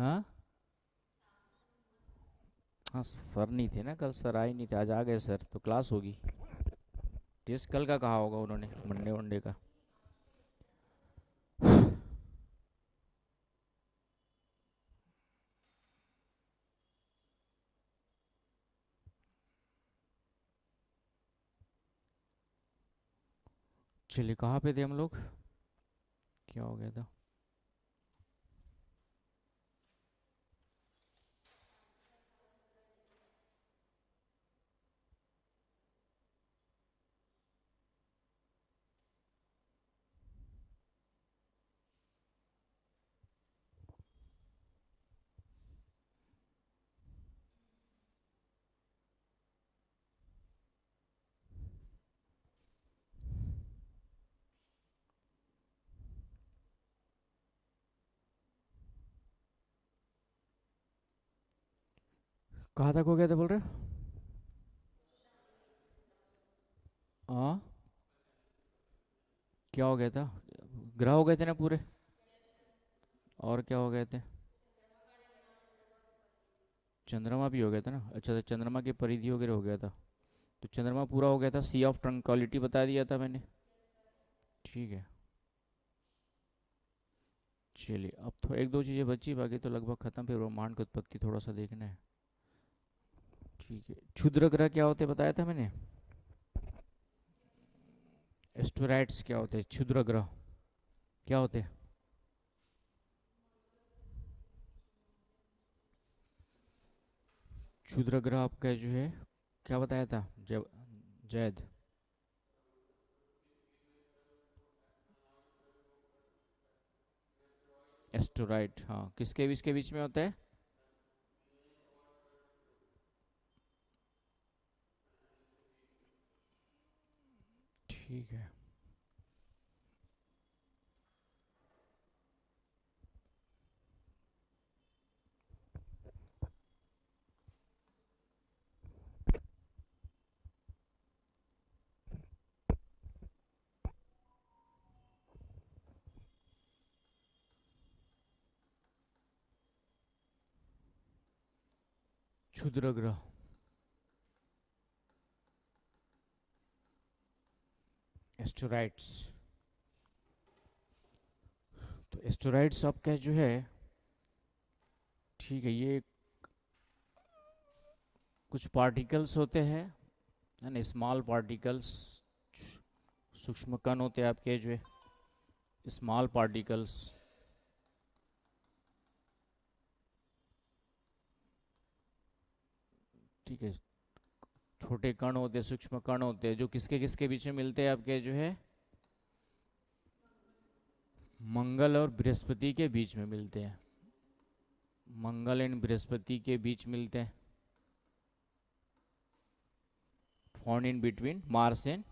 हाँ हाँ, सर नहीं थे ना कल, सर आए नहीं थे, आज आ गए सर, तो क्लास होगी। टेस्ट कल का कहा होगा उन्होंने, मंडे वनडे का। चलिए, कहाँ पे थे हम लोग? क्या हो गया था? कहाँ तक हो गया था बोल रहे? हाँ, क्या हो गया था? ग्रह हो गए थे ना पूरे? और क्या हो गए थे? चंद्रमा भी हो गया था ना, अच्छा, तो चंद्रमा की परिधि वगैरह हो गया था। तो चंद्रमा पूरा हो गया था, सी ऑफ ट्रंक्वालिटी बता दिया था मैंने। ठीक है। चलिए, अब तो एक दो चीज़ें बची, बाकी तो लगभग खत्म, फिर ब्रह्मांड की उत्पत्ति थोड़ा सा देखना है। ठीक है, क्षुद्र ग्रह क्या होते बताया था मैंने? एस्टेरॉइड्स क्या होते हैं? क्षुद्र ग्रह क्या होते हैं? क्षुद्र ग्रह आपका जो है, क्या बताया था जब? जैद। एस्टेरॉइड, हाँ, किसके बीच के बीच में होता है? ठीक है। क्षुद्र ग्रह, एस्टेरॉइड्स। तो एस्टेरॉइड्स आपका जो है, ठीक है, ये कुछ पार्टिकल्स होते हैं, है ना, स्मॉल पार्टिकल्स, सूक्ष्म कण होते हैं आपके जो है, स्मॉल पार्टिकल्स। ठीक है, छोटे कण होते हैं, सूक्ष्म कण होते हैं, जो किसके किसके बीच में मिलते हैं आपके जो है, मंगल और बृहस्पति के बीच में मिलते हैं। मंगल एंड बृहस्पति के बीच मिलते हैं। Found in between Mars and,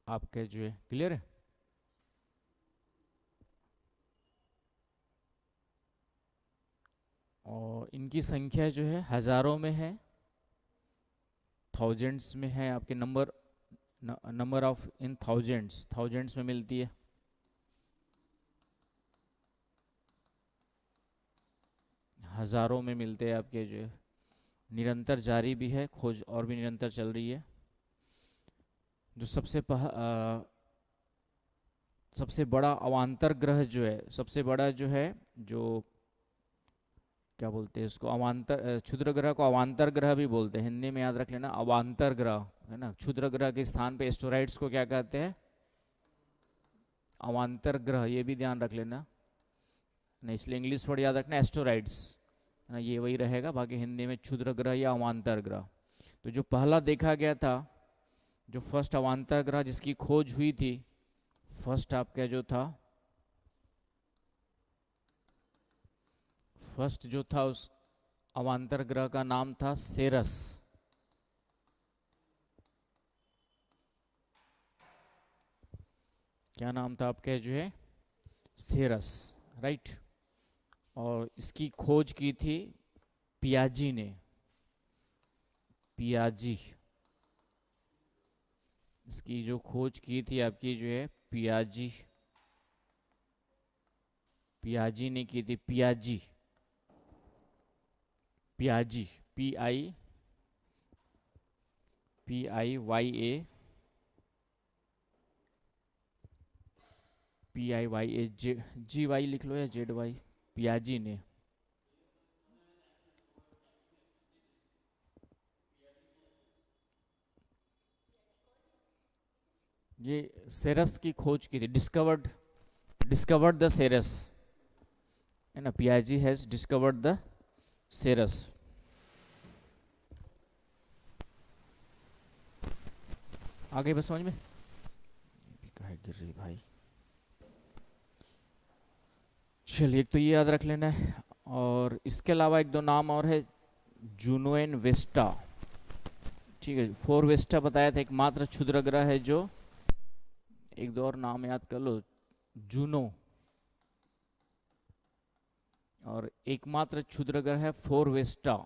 आपके जो है, क्लियर है? और इनकी संख्या जो है हजारों में है, थाउजेंड्स में है आपके number, number of in thousands, thousands में मिलती है। हजारों में मिलते हैं आपके जो है, निरंतर जारी भी है खोज, और भी निरंतर चल रही है। जो सबसे बड़ा अवांतर ग्रह जो है, सबसे बड़ा जो है, जो क्या बोलते हैं इसको, अवांतर, क्षुद्र ग्रह को अवांतर ग्रह भी बोलते हैं, हिंदी में याद रख लेना, अवांतर ग्रह, है ना। क्षुद्र ग्रह के स्थान पे एस्टेरॉइड्स को क्या कहते हैं? अवांतर ग्रह, ये भी ध्यान रख लेना, नहीं, इसलिए इंग्लिश वर्ड याद रखना एस्टेरॉइड्स, है ना, ये वही रहेगा, बाकी हिंदी में क्षुद्र ग्रह या अवांतर ग्रह। तो जो पहला देखा गया था, जो फर्स्ट अवांतर ग्रह जिसकी खोज हुई थी, फर्स्ट आपका जो था, फर्स्ट जो था उस अवांतर ग्रह का नाम था सेरस। क्या नाम था आपके जो है? सेरस, राइट। और इसकी खोज की थी पियाजी ने, पियाजी, इसकी जो खोज की थी आपकी जो है, पियाजी। पियाजी ने की थी, Piazzi, Piazzi, PIYA, PIYA, GY लिख लो या ZY, पियाजी ने। ये सेरस की खोज की थी, डिस्कवर्ड द सेरस, है ना, पियाजी हैज डिस्कवर्ड द सेरस। आगे बस समझ में, कहाँ गिर रही भाई। चलिए, एक तो ये याद रख लेना है, और इसके अलावा एक दो नाम और है, जूनो एंड वेस्टा। ठीक है, 4 वेस्टा बताया था, एकमात्र क्षुद्र ग्रह है जो, एक दो और नाम याद कर लो, जूनो, और एकमात्र क्षुद्र ग्रह है 4 वेस्टा,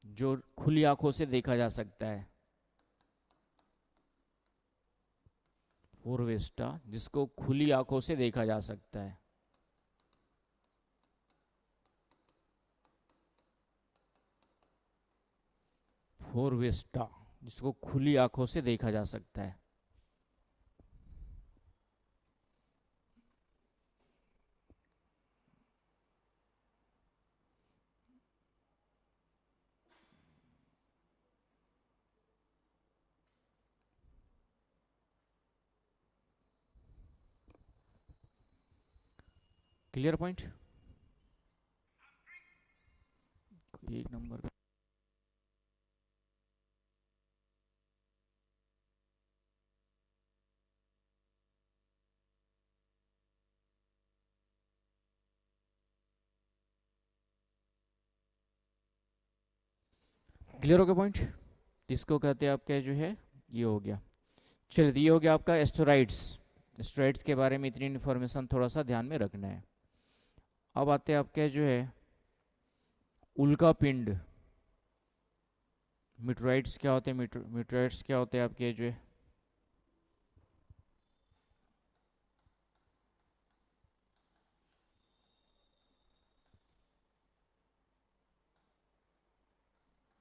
जो खुली आंखों से देखा जा सकता है। 4 वेस्टा जिसको खुली आंखों से देखा जा सकता है। फोर वेस्टा जिसको खुली आंखों से देखा जा सकता है। क्लियर पॉइंट, एक नंबर का। क्लियर हो गया पॉइंट, इसको कहते हैं आपका जो है, ये हो गया। चलिए, ये हो गया आपका एस्टेरॉइड्स। एस्टेरॉइड्स के बारे में इतनी इन्फॉर्मेशन थोड़ा सा ध्यान में रखना है। अब आते हैं आपके जो है उल्का पिंड। मीटराइड्स क्या होते हैं, मीटराइड्स क्या होते हैं आपके जो है,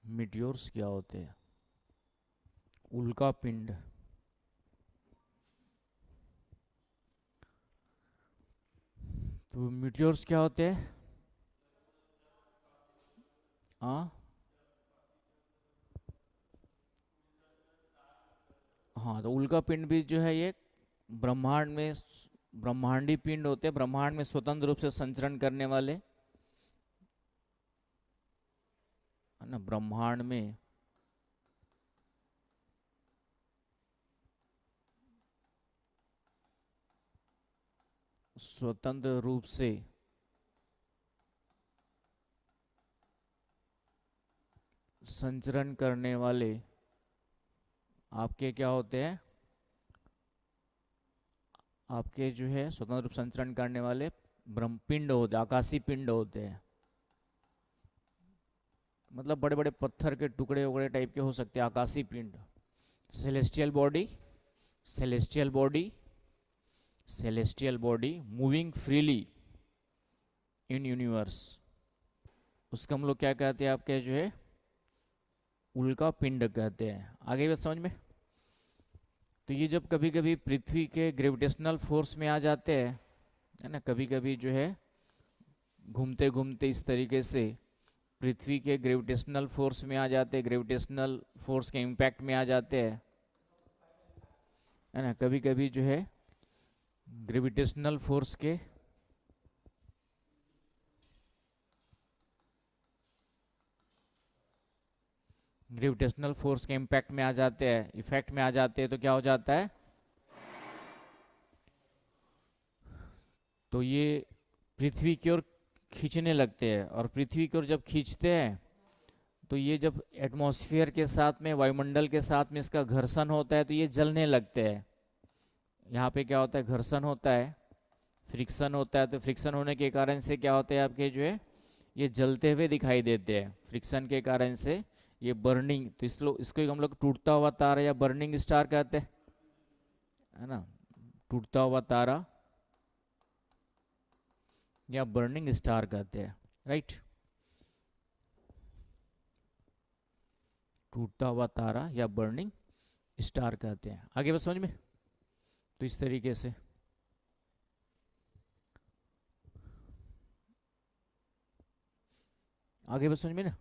मीटियोर्स क्या होते हैं, उल्का पिंड। तो मीटियोर्स क्या होते हैं, हाँ हाँ, तो उल्का पिंड भी जो है ये ब्रह्मांड में, ब्रह्मांडी पिंड होते हैं, ब्रह्मांड में स्वतंत्र रूप से संचरण करने वाले, है ना, ब्रह्मांड में स्वतंत्र रूप से संचरण करने वाले आपके क्या होते हैं, आपके जो है स्वतंत्र रूप संचरण करने वाले ब्रह्मपिंड होते, आकाशीय पिंड होते हैं। मतलब बड़े बड़े पत्थर के टुकड़े उकड़े टाइप के हो सकते हैं, आकाशीय पिंड। Celestial body, celestial body, celestial body moving freely in universe, उसको हम लोग क्या कहते हैं आपके जो है, उल्का पिंड कहते हैं। आगे बात समझ में। तो ये जब कभी कभी पृथ्वी के ग्रेविटेशनल फोर्स में आ जाते हैं, है ना, कभी कभी जो है घूमते घूमते इस तरीके से पृथ्वी के ग्रेविटेशनल फोर्स में आ जाते हैं, ग्रेविटेशनल फोर्स के इम्पैक्ट में आ जाते हैं, है ना, कभी कभी जो है ग्रेविटेशनल फोर्स के इम्पैक्ट में आ जाते हैं, इफेक्ट में आ जाते हैं, तो क्या हो जाता है, तो ये पृथ्वी की ओर खींचने लगते हैं, और पृथ्वी की ओर जब खींचते हैं तो ये जब एटमॉस्फेयर के साथ में, वायुमंडल के साथ में इसका घर्षण होता है तो ये जलने लगते हैं। यहाँ पे क्या होता है, घर्षण होता है, फ्रिक्शन होता है, तो फ्रिक्शन होने के कारण से क्या होता है आपके जो है, ये जलते हुए दिखाई देते हैं, फ्रिक्शन के कारण से ये बर्निंग, तो इसको हम लोग टूटता हुआ तारा या बर्निंग स्टार कहते हैं, है ना, टूटता हुआ तारा या बर्निंग स्टार कहते हैं, राइट। टूटता हुआ तारा या बर्निंग स्टार कहते हैं। आगे बस समझ में। तो इस तरीके से आगे बस समझ में ना।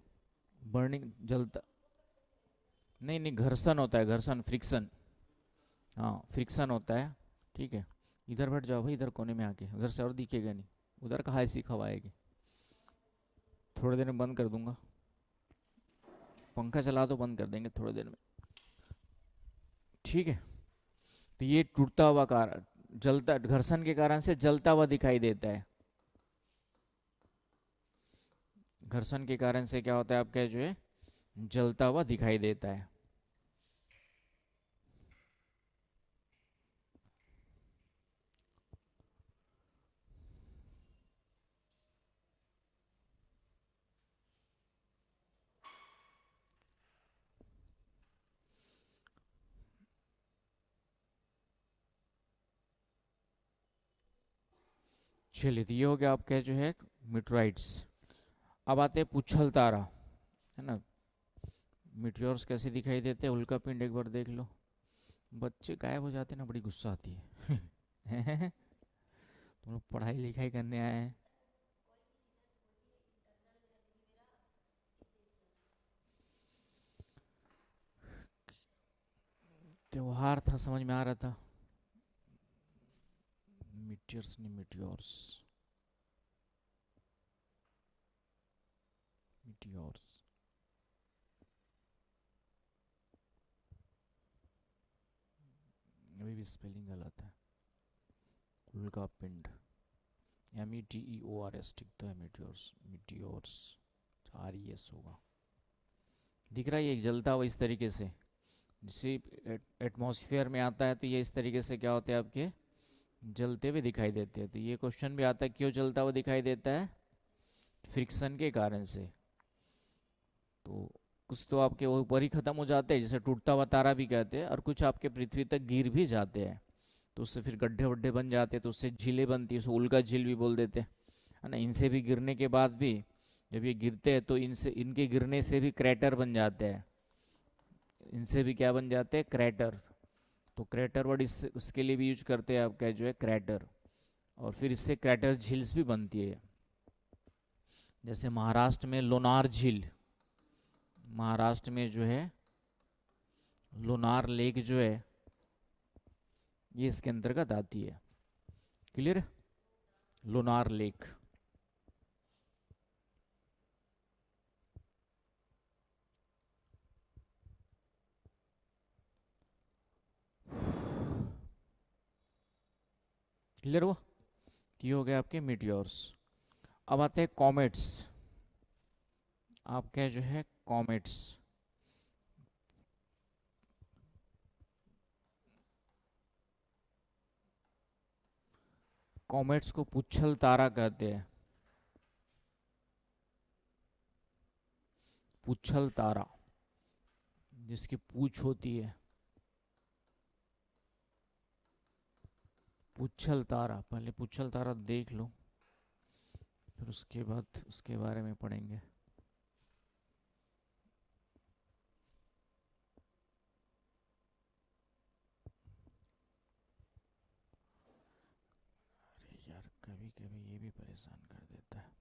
बर्निंग जलता, नहीं नहीं, घर्षण होता है, घर्षण, फ्रिक्शन। हाँ, फ्रिक्शन होता है। ठीक है, इधर बैठ जाओ भाई, इधर कोने में आके, उधर से और दिखेगा नहीं, उधर कहाँ ऐसी हवा आएगी। थोड़ी देर में बंद कर दूंगा, पंखा चला तो बंद कर देंगे थोड़ी देर में, ठीक है। तो ये टूटता हुआ कारण, जलता, घर्षण के कारण से जलता हुआ दिखाई देता है। घर्षण के कारण से क्या होता है आपका जो है, जलता हुआ दिखाई देता है। चलिए, तो ये हो गया आपका जो है मिटराइट्स। अब आते हैं पुच्छल तारा, है ना। मिटियोर्स कैसे दिखाई देते हैं, उल्का पिंड एक बार देख लो। बच्चे गायब हो जाते हैं ना, बड़ी गुस्सा आती है। तुम लोग पढ़ाई लिखाई करने आए हैं। त्योहार था, समझ में आ रहा था। मिटियर्स नहीं, मिटियोर्स, मिटियोर्स। अभी भी स्पेलिंग गलत है। उल्का पिंड, METEORS, ठीक तो है। मिटियोर्स, मिटियोर्स, RES होगा। दिख रहा है ये जलता हुआ इस तरीके से, जैसे एटमॉस्फेयर में आता है, तो ये इस तरीके से क्या होते हैं आपके, जलते हुए दिखाई देते हैं। तो ये क्वेश्चन भी आता है, क्यों जलता हुआ दिखाई देता है, फ्रिक्शन के कारण से। तो कुछ तो आपके वो ऊपर ही खत्म हो जाते हैं, जैसे टूटता हुआ तारा भी कहते हैं, और कुछ आपके पृथ्वी तक गिर भी जाते हैं, तो उससे फिर गड्ढे वड्ढे बन जाते हैं, तो उससे झीलें बनती है, उसको उल्का झील भी बोल देते हैं, है ना। इनसे भी गिरने के बाद भी, जब ये गिरते हैं तो इनसे, इनके गिरने से भी क्रैटर बन जाते हैं। इनसे भी क्या बन जाते हैं, क्रैटर। तो क्रैटर वर्ड इस उसके लिए भी यूज करते हैं आपका जो है, क्रैटर। और फिर इससे क्रैटर झील्स भी बनती है, जैसे महाराष्ट्र में लोनार झील, महाराष्ट्र में जो है लोनार लेक जो है, ये इसके अंतर्गत आती है। क्लियर है, लोनार लेक। क्लियर हुआ। ये हो गए आपके मीटियोर्स। अब आते हैं कॉमेट्स। आपके जो है कॉमेट्स, कॉमेट्स को पुच्छल तारा कहते हैं। पुच्छल तारा, जिसकी पूछ होती है, पुच्छल तारा। पहले पुच्छल तारा देख लो, फिर उसके बाद उसके बारे में पढ़ेंगे। अरे यार, कभी कभी ये भी परेशान कर देता है।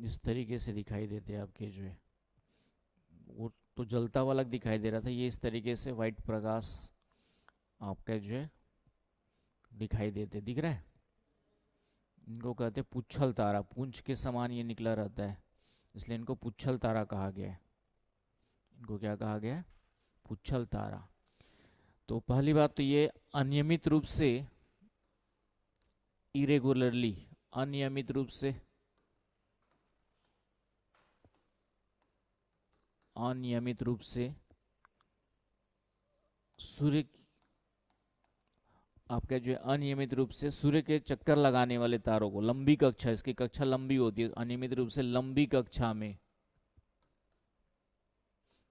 इस तरीके से दिखाई देते हैं आपके जो है, वो तो जलता हुआ अलग दिखाई दे रहा था, ये इस तरीके से वाइट प्रकाश आपका जो है दिखाई देते, दिख रहा है। इनको कहते हैं पुच्छल तारा, पूंछ के समान ये निकला रहता है, इसलिए इनको पुच्छल तारा कहा गया है। इनको क्या कहा गया है, पुच्छल तारा। तो पहली बात तो ये अनियमित रूप से, इरेगुलरली, अनियमित रूप से अनियमित रूप से सूर्य, आपका जो है अनियमित रूप से सूर्य के चक्कर लगाने वाले तारों को, लंबी कक्षा, इसकी कक्षा लंबी होती है, अनियमित रूप से लंबी कक्षा में,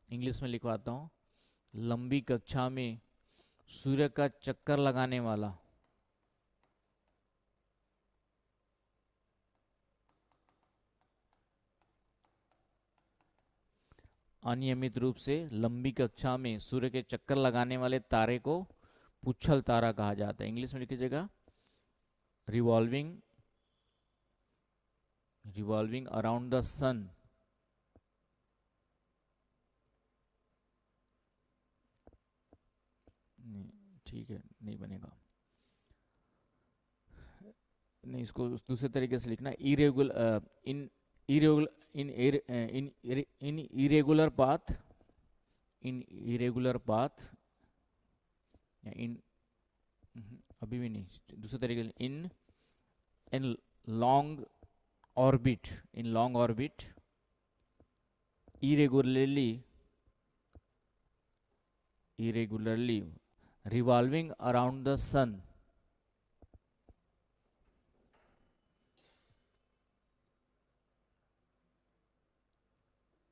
इंग्लिश में लिखवाता हूं, लंबी कक्षा में सूर्य का चक्कर लगाने वाला अनियमित रूप से लंबी कक्षा में सूर्य के चक्कर लगाने वाले तारे को पुच्छल तारा कहा जाता है। इंग्लिश में लिख लीजिएगा, रिवॉल्विंग रिवॉल्विंग अराउंड द सन, ठीक है नहीं बनेगा, नहीं इसको दूसरे तरीके से लिखना, irregular in irregular path, in irregular path, या इन, अभी भी नहीं, दूसरे तरीके से, in in long orbit, in long orbit, irregularly revolving around the sun,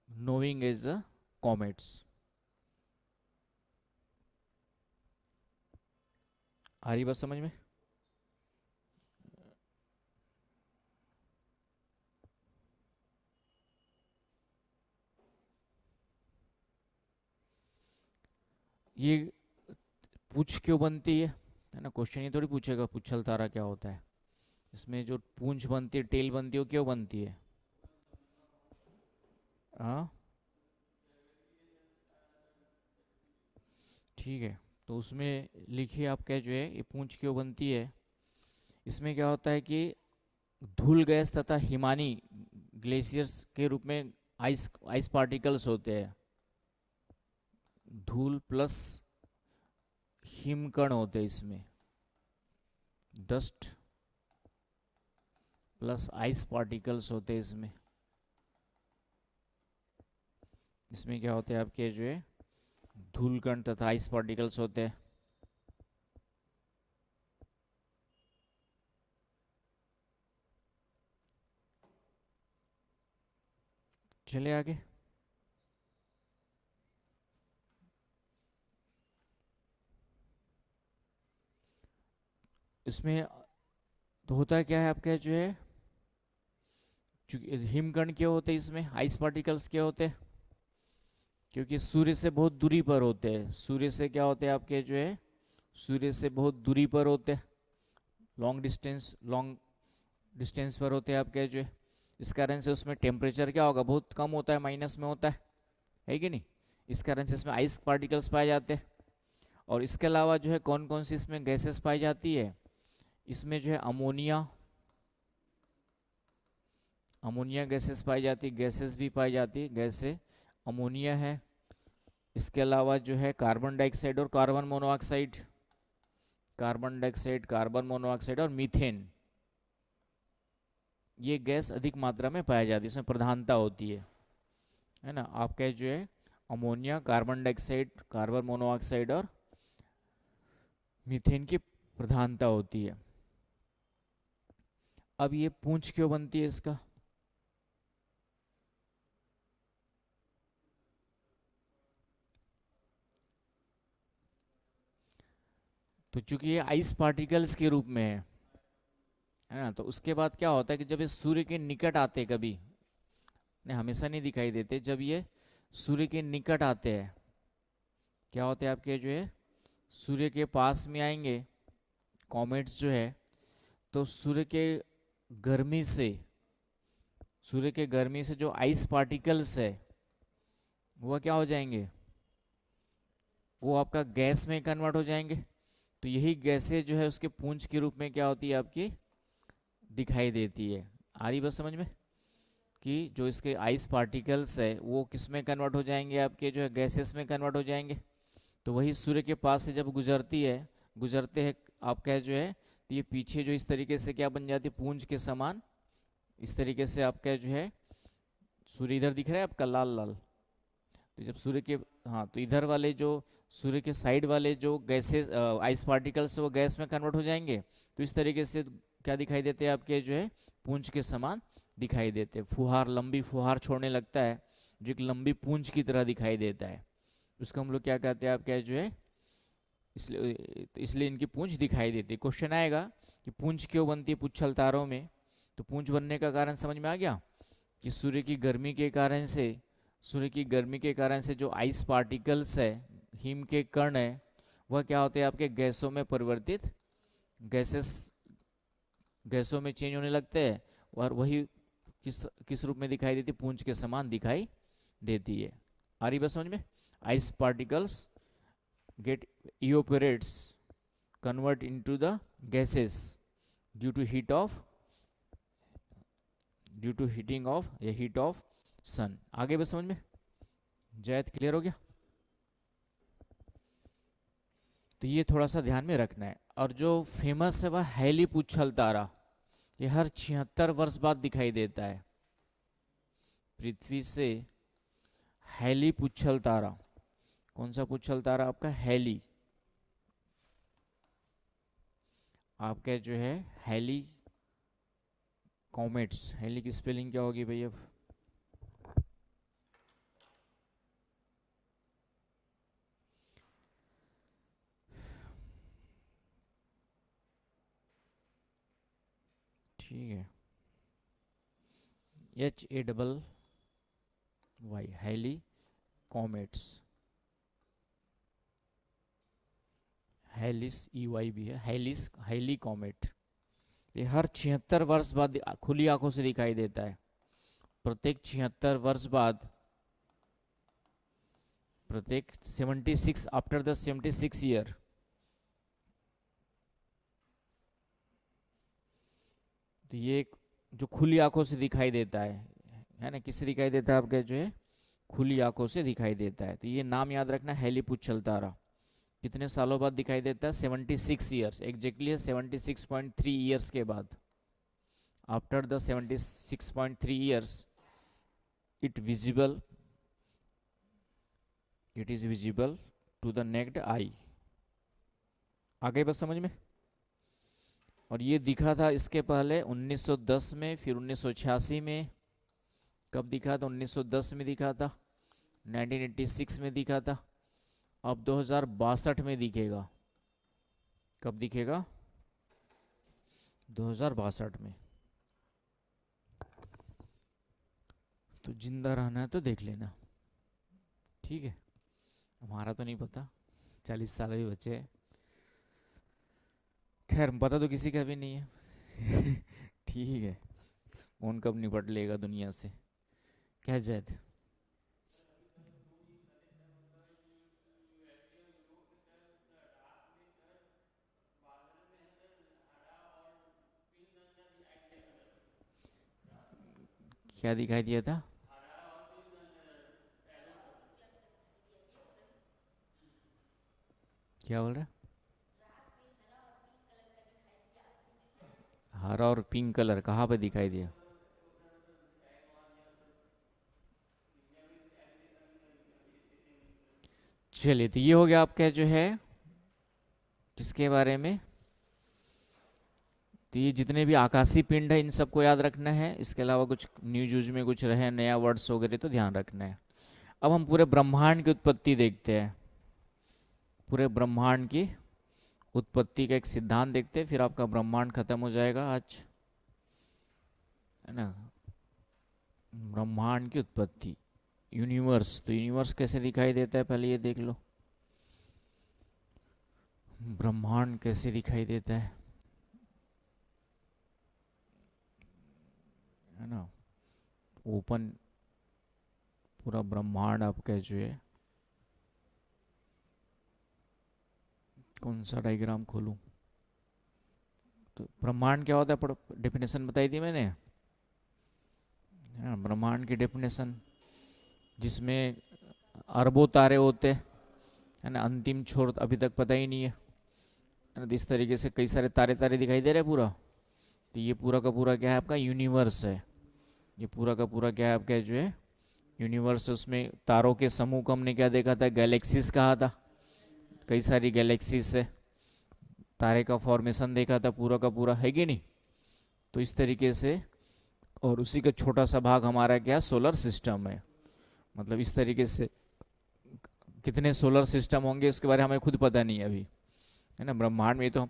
knowing as the comets। आ रही बात समझ में? ये पूंछ क्यों बनती है ना, क्वेश्चन ये थोड़ी पूछेगा पुच्छल तारा क्या होता है। इसमें जो पूंछ बनती है, टेल बनती है, वो क्यों बनती है? हाँ ठीक है, तो उसमें लिखिए आप क्या जो है ये पूंछ क्यों बनती है। इसमें क्या होता है कि धूल गैस तथा हिमानी ग्लेशियर्स के रूप में आइस आइस पार्टिकल्स होते हैं, धूल प्लस हिमकण होते हैं इसमें, डस्ट प्लस आइस पार्टिकल्स होते हैं इसमें। इसमें क्या होते हैं आपके जो है धूल कण तथा आइस पार्टिकल्स होते हैं। चले आगे, इसमें तो होता क्या है आपका जो है, हिमकण क्या होते हैं इसमें, आइस पार्टिकल्स क्या होते हैं, क्योंकि सूर्य से बहुत दूरी पर होते हैं, सूर्य से क्या होते हैं आपके जो है, सूर्य से बहुत दूरी पर होते हैं, लॉन्ग डिस्टेंस पर होते हैं आपके जो है। इस कारण से उसमें टेम्परेचर क्या होगा, बहुत कम होता है, माइनस में होता है कि नहीं। इस कारण से इसमें आइस पार्टिकल्स पाए जाते हैं। और इसके अलावा जो है कौन कौन सी इसमें गैसेस पाई जाती है, इसमें जो है अमोनिया गैसेस पाई जाती है, गैसेस भी पाई जाती है, गैसें अमोनिया है। इसके अलावा जो है कार्बन डाइऑक्साइड और कार्बन मोनोऑक्साइड, कार्बन मोनोऑक्साइड और मीथेन, ये गैस अधिक मात्रा में पाई जाती है, इसमें प्रधानता होती है ना। आपका जो है ammonia, carbon dioxide, carbon monoxide और मीथेन की प्रधानता होती है। अब ये पूंछ क्यों बनती है इसका, तो चूंकि ये आइस पार्टिकल्स के रूप में है ना, तो उसके बाद क्या होता है कि जब ये सूर्य के निकट आते, कभी नहीं, हमेशा नहीं दिखाई देते, जब ये सूर्य के निकट आते हैं क्या होते हैं आपके जो है, सूर्य के पास में आएंगे कॉमेट्स जो है, तो सूर्य के गर्मी से जो आइस पार्टिकल्स है वो क्या हो जाएंगे, वो आपका गैस में कन्वर्ट हो जाएंगे। तो यही गैसें जो है उसके पूंछ के रूप में क्या होती है आपकी, दिखाई देती है। आ रही बात समझ में, कि जो इसके आइस पार्टिकल्स है वो किस में कन्वर्ट हो जाएंगे, आपके जो है गैसेस में कन्वर्ट हो जाएंगे। तो वही सूर्य के पास से जब गुजरते हैं आपका जो है, तो ये पीछे जो इस तरीके से क्या बन जाती है, पूंछ के समान, इस तरीके से आपका जो है सूर्य इधर दिख रहा है आपका लाल लाल, तो जब सूर्य के, हाँ, तो इधर वाले जो सूर्य के साइड वाले जो गैसेस, आइस पार्टिकल्स, वो गैस में कन्वर्ट हो जाएंगे। तो इस तरीके से क्या दिखाई देते हैं आपके, जो है पूंछ के समान दिखाई देते हैं। फुहार, लंबी फुहार छोड़ने लगता है, जो एक लंबी पूंछ की तरह दिखाई देता है, उसको हम लोग क्या कहते हैं आपके, जो है इसलिए इनकी पूंछ दिखाई देती है। क्वेश्चन आएगा कि पूंछ क्यों बनती है पुच्छल तारों में, तो पूंछ बनने का कारण समझ में आ गया कि सूर्य की गर्मी के कारण से, सूर्य की गर्मी के कारण से जो आइस पार्टिकल्स है, हिम के कण है, वह क्या होते हैं आपके गैसों में परिवर्तित, गैसेस, गैसों में चेंज होने लगते हैं, और वही किस रूप में दिखाई देती है, पूंछ के समान दिखाई देती है। आ रही बात समझ में? Ice particles get evaporates, convert into the gases due to heat of, due to heating of या heat of sun। आगे बस समझ में? जयत क्लियर हो गया? तो ये थोड़ा सा ध्यान में रखना है। और जो फेमस है वह हैली पुच्छल तारा, ये हर 76 वर्ष बाद दिखाई देता है पृथ्वी से। हैली पुच्छल तारा, कौन सा पुच्छल तारा आपका? हैली, आपका जो है हैली कॉमेट्स। हैली की स्पेलिंग क्या होगी भाई? अब ठीक है, HAYY, heli comets. Halley's EY भी है, हैलिस, हैली कॉमेट। ये हर 76 वर्ष बाद खुली आंखों से दिखाई देता है। प्रत्येक 76 वर्ष बाद, प्रत्येक 76, आफ्टर द 76 ईयर, तो ये जो खुली आंखों से दिखाई देता है ना? किससे दिखाई देता है आपके, जो है खुली आंखों से दिखाई देता है। तो ये नाम याद रखना, हैली पुच्छल तारा। कितने सालों बाद दिखाई देता है? 76 ईयर्स, एग्जैक्टली है 76.3 ईयर्स के बाद। After the 76.3 years it visible, it is visible to the naked eye. आ गई बस समझ में? और ये दिखा था इसके पहले 1910 में, फिर 1986 में। कब दिखा था? 1910 में दिखा था, 1986 में दिखा था, अब 2062 में दिखेगा। कब दिखेगा? 2062 में। तो जिंदा रहना है तो देख लेना, ठीक है? हमारा तो नहीं पता, 40 साल भी बचे हैं। खैर पता तो किसी का भी नहीं है। ठीक है, कौन कब निपट लेगा दुनिया से, क्या जैद? क्या दिखाई दिया था? क्या बोल रहे? हरा और पिंक कलर कहाँ पे दिखाई दिया? चलिए, तो ये हो गया आपका जो है किसके बारे में, तो ये जितने भी आकाशीय पिंड है इन सबको याद रखना है। इसके अलावा कुछ न्यूज यूज में कुछ रहे नया वर्ड्स वगैरह तो ध्यान रखना है। अब हम पूरे ब्रह्मांड की उत्पत्ति देखते हैं, पूरे ब्रह्मांड की उत्पत्ति का एक सिद्धांत देखते हैं, फिर आपका ब्रह्मांड खत्म हो जाएगा आज, है ना? ब्रह्मांड की उत्पत्ति, यूनिवर्स, तो यूनिवर्स कैसे दिखाई देता है पहले ये देख लो। ब्रह्मांड कैसे दिखाई देता है ना? ओपन, पूरा ब्रह्मांड आपका जो है, कौन सा डायग्राम खोलूं? तो ब्रह्मांड क्या होता है, डेफिनेशन बताई थी मैंने, ब्रह्मांड की डेफिनेशन, जिसमें अरबों तारे होते हैं, है ना? अंतिम छोर अभी तक पता ही नहीं है, तो इस तरीके से कई सारे तारे तारे दिखाई दे रहे हैं पूरा। तो ये पूरा का पूरा क्या है आपका यूनिवर्स है, ये पूरा का पूरा क्या है आपका जो है यूनिवर्स, उसमें तारों के समूह को हमने क्या देखा था, गैलेक्सीज कहा था। कई सारी गैलेक्सीज से तारे का फॉर्मेशन देखा था पूरा का पूरा, है कि नहीं। तो इस तरीके से, और उसी का छोटा सा भाग हमारा क्या, सोलर सिस्टम है। मतलब इस तरीके से कितने सोलर सिस्टम होंगे उसके बारे में हमें खुद पता नहीं है अभी, है ना। ब्रह्मांड में तो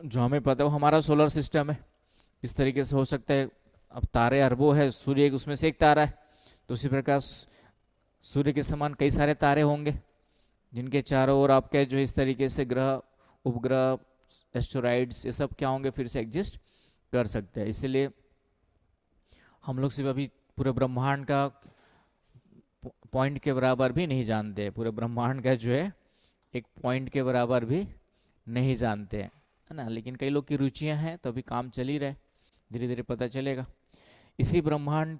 जो हमें पता है वो हमारा सोलर सिस्टम है। इस तरीके से हो सकता है, अब तारे अरबों है, सूर्य एक उसमें से एक तारा है, तो उसी प्रकार सूर्य के समान कई सारे तारे होंगे जिनके चारों ओर आपके जो इस तरीके से ग्रह, उपग्रह, एस्टेरॉइड्स, ये सब क्या होंगे, फिर से एग्जिस्ट कर सकते हैं। इसलिए हम लोग सिर्फ अभी पूरे ब्रह्मांड का पॉइंट के बराबर भी नहीं जानते, पूरे ब्रह्मांड का जो है एक पॉइंट के बराबर भी नहीं जानते हैं, है ना। लेकिन कई लोग की रुचियां हैं, तो अभी काम चल ही रहे, धीरे धीरे पता चलेगा। इसी ब्रह्मांड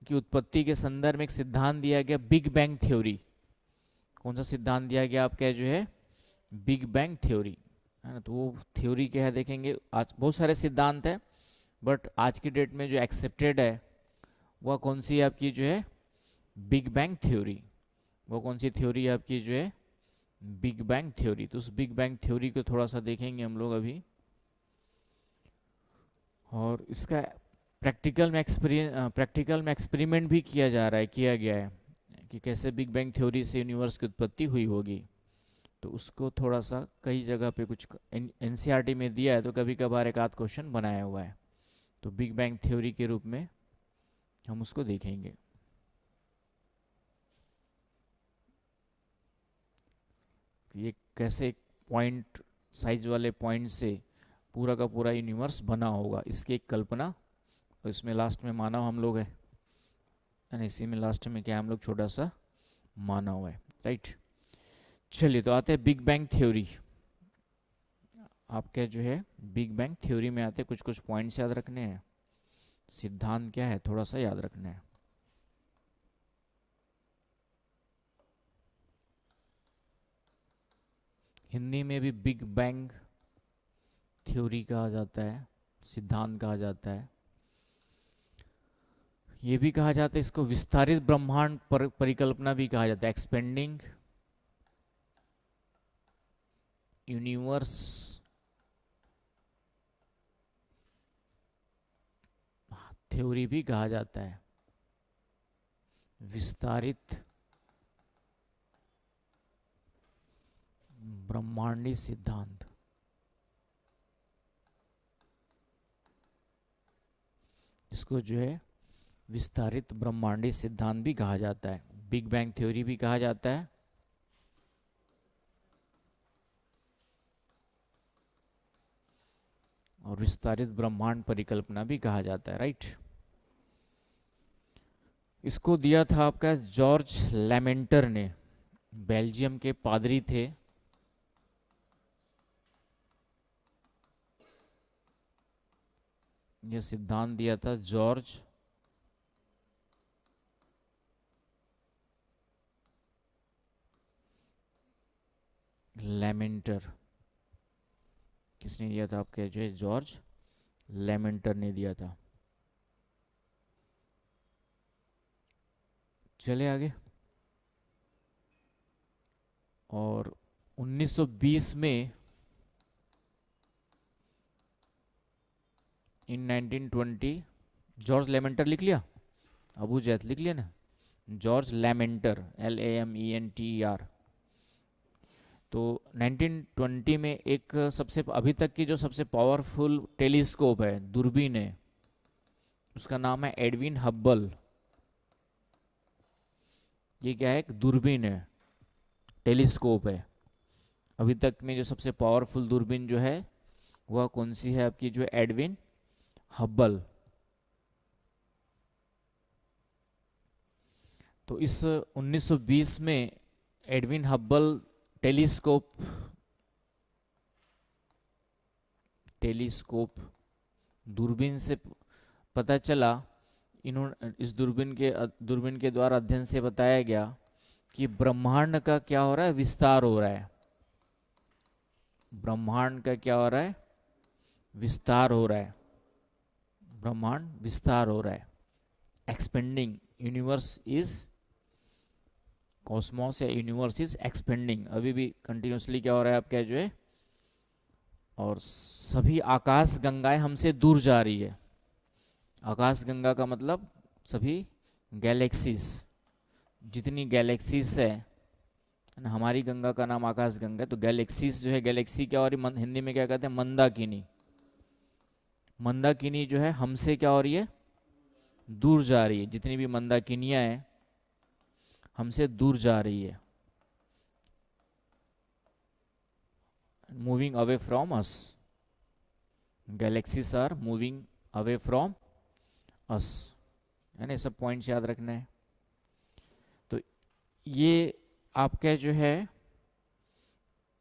की उत्पत्ति के संदर्भ में एक सिद्धांत दिया गया, बिग बैंग थ्योरी। कौन सा सिद्धांत दिया गया आपका, जो है बिग बैंग थ्योरी, है ना। तो वो थ्योरी क्या है देखेंगे। आज बहुत सारे सिद्धांत है, बट आज की डेट में जो एक्सेप्टेड है वह कौन सी है आपकी, जो है बिग बैंग थ्योरी। वो कौन सी थ्योरी है आपकी, जो है बिग बैंग थ्योरी। तो उस बिग बैंग थ्योरी को थोड़ा सा देखेंगे हम लोग अभी, और इसका प्रैक्टिकल में एक्सपेरिमेंट भी किया जा रहा है, किया गया है कि कैसे बिग बैंग थ्योरी से यूनिवर्स की उत्पत्ति हुई होगी। तो उसको थोड़ा सा कई जगह पे कुछ एनसीईआरटी में दिया है, तो कभी कभार एक आध क्वेश्चन बनाया हुआ है। तो बिग बैंग थ्योरी के रूप में हम उसको देखेंगे। ये कैसे एक पॉइंट, साइज वाले पॉइंट से पूरा का पूरा यूनिवर्स बना होगा, इसकी एक कल्पना। और इसमें लास्ट में मानव हम लोग है, इसी में लास्ट में क्या हम लोग, छोटा सा मानव है, राइट। चलिए, तो आते हैं बिग बैंग थ्योरी। आपके जो है बिग बैंग थ्योरी में आते कुछ कुछ पॉइंट्स याद रखने हैं, सिद्धांत क्या है थोड़ा सा याद रखना है। हिंदी में भी बिग बैंग थ्योरी कहा जाता है, सिद्धांत कहा जाता है। ये भी कहा जाता है, इसको विस्तारित ब्रह्मांड परिकल्पना भी कहा जाता है, एक्सपेंडिंग यूनिवर्स थ्योरी भी कहा जाता है, विस्तारित ब्रह्मांडी सिद्धांत। इसको जो है विस्तारित ब्रह्मांडी सिद्धांत भी कहा जाता है, बिग बैंग थ्योरी भी कहा जाता है, और विस्तारित ब्रह्मांड परिकल्पना भी कहा जाता है, राइट। इसको दिया था आपका जॉर्ज लैमेंटर ने, बेल्जियम के पादरी थे। यह सिद्धांत दिया था जॉर्ज लैमेंटर। किसने दिया था आपके, जो है जॉर्ज लैमेंटर ने दिया था। चले आगे। और 1920 में, इन 1920, जॉर्ज लेमेंटर लिख लिया, अबू जैद लिख लिया ना, जॉर्ज लेमेंटर, LAMENTER। तो 1920 में एक सबसे अभी तक की जो सबसे पावरफुल टेलीस्कोप है, दूरबीन है, उसका नाम है एडविन हब्बल। ये क्या है, एक दूरबीन है, टेलीस्कोप है। अभी तक में जो सबसे पावरफुल दूरबीन जो है वह कौन सी है आपकी, जो एडविन हब्बल। तो इस 1920 में एडविन हब्बल टेलीस्कोप दूरबीन से पता चला, इन्होंने इस दूरबीन के द्वारा अध्ययन से बताया गया कि ब्रह्मांड का क्या हो रहा है, विस्तार हो रहा है। ब्रह्मांड का क्या हो रहा है, विस्तार हो रहा है। ब्रह्मांड विस्तार हो रहा है, एक्सपेंडिंग यूनिवर्स इज कॉस्मोस या यूनिवर्स इज एक्सपेंडिंग, अभी भी कंटिन्यूसली क्या हो रहा है आपका जो है, और सभी आकाश गंगाएं हमसे दूर जा रही है। आकाश गंगा का मतलब सभी गैलेक्सीज, जितनी गैलेक्सीज है ना, हमारी गंगा का नाम आकाश गंगा है, तो गैलेक्सीज जो है, गैलेक्सी क्या हो रही है हिंदी में क्या कहते हैं, मंदाकिनी। मंदाकिनी जो है हमसे क्या हो रही है, दूर जा रही है। जितनी भी मंदाकिनियां हैं हमसे दूर जा रही है, moving away from us. Galaxies are moving away from us, है ना, सब पॉइंट्स याद रखना है। तो ये आपका जो है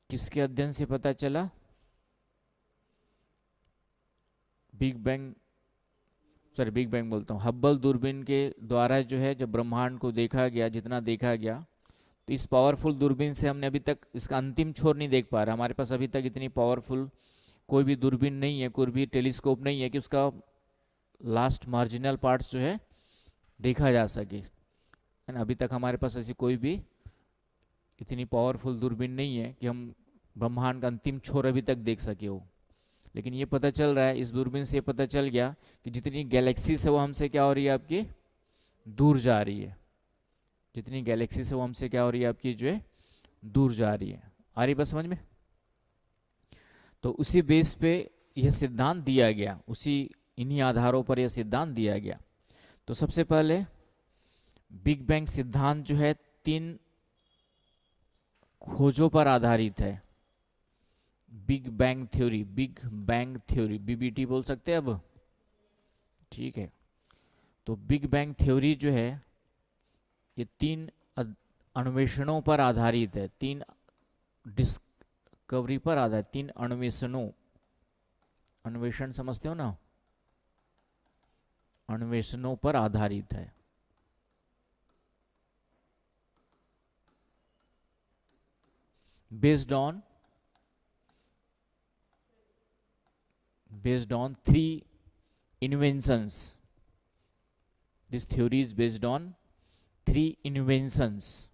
किसके अध्ययन से पता चला, big bang, sorry big bang बोलता हूँ, हब्बल दूरबीन के द्वारा जो है जब ब्रह्मांड को देखा गया, जितना देखा गया, तो इस पावरफुल दूरबीन से हमने अभी तक इसका अंतिम छोर नहीं देख पा रहा। हमारे पास अभी तक इतनी पावरफुल कोई भी दूरबीन नहीं है, कोई भी टेलीस्कोप नहीं है कि उसका लास्ट मार्जिनल पार्ट्स जो है देखा जा सके, है ना। अभी तक हमारे पास ऐसी कोई भी इतनी पावरफुल दूरबीन नहीं है कि हम ब्रह्मांड का अंतिम छोर अभी तक देख सके हो। लेकिन ये पता चल रहा है, इस दूरबीन से ये पता चल गया कि जितनी गैलेक्सीज है वो हमसे क्या हो रही है, आपकी दूर जा रही है। जितनी गैलेक्सीज है वो हमसे क्या हो रही है, आपकी जो है दूर जा रही है। आ रही बात समझ में? तो उसी बेस पे यह सिद्धांत दिया गया, उसी इन्हीं आधारों पर यह सिद्धांत दिया गया। तो सबसे पहले बिग बैंग सिद्धांत जो है 3 खोजों पर आधारित है। Big bang theory, big bang theory, BBT बोल सकते हैं अब, ठीक है। तो बिग बैंग थ्योरी जो है ये 3 अन्वेषणों पर आधारित है, 3 डिस्कवरी पर आधारित, 3 अन्वेषणों, अन्वेषण समझते हो ना, अन्वेषणों पर आधारित है। based on 3 inventions. This theory is based on 3 inventions.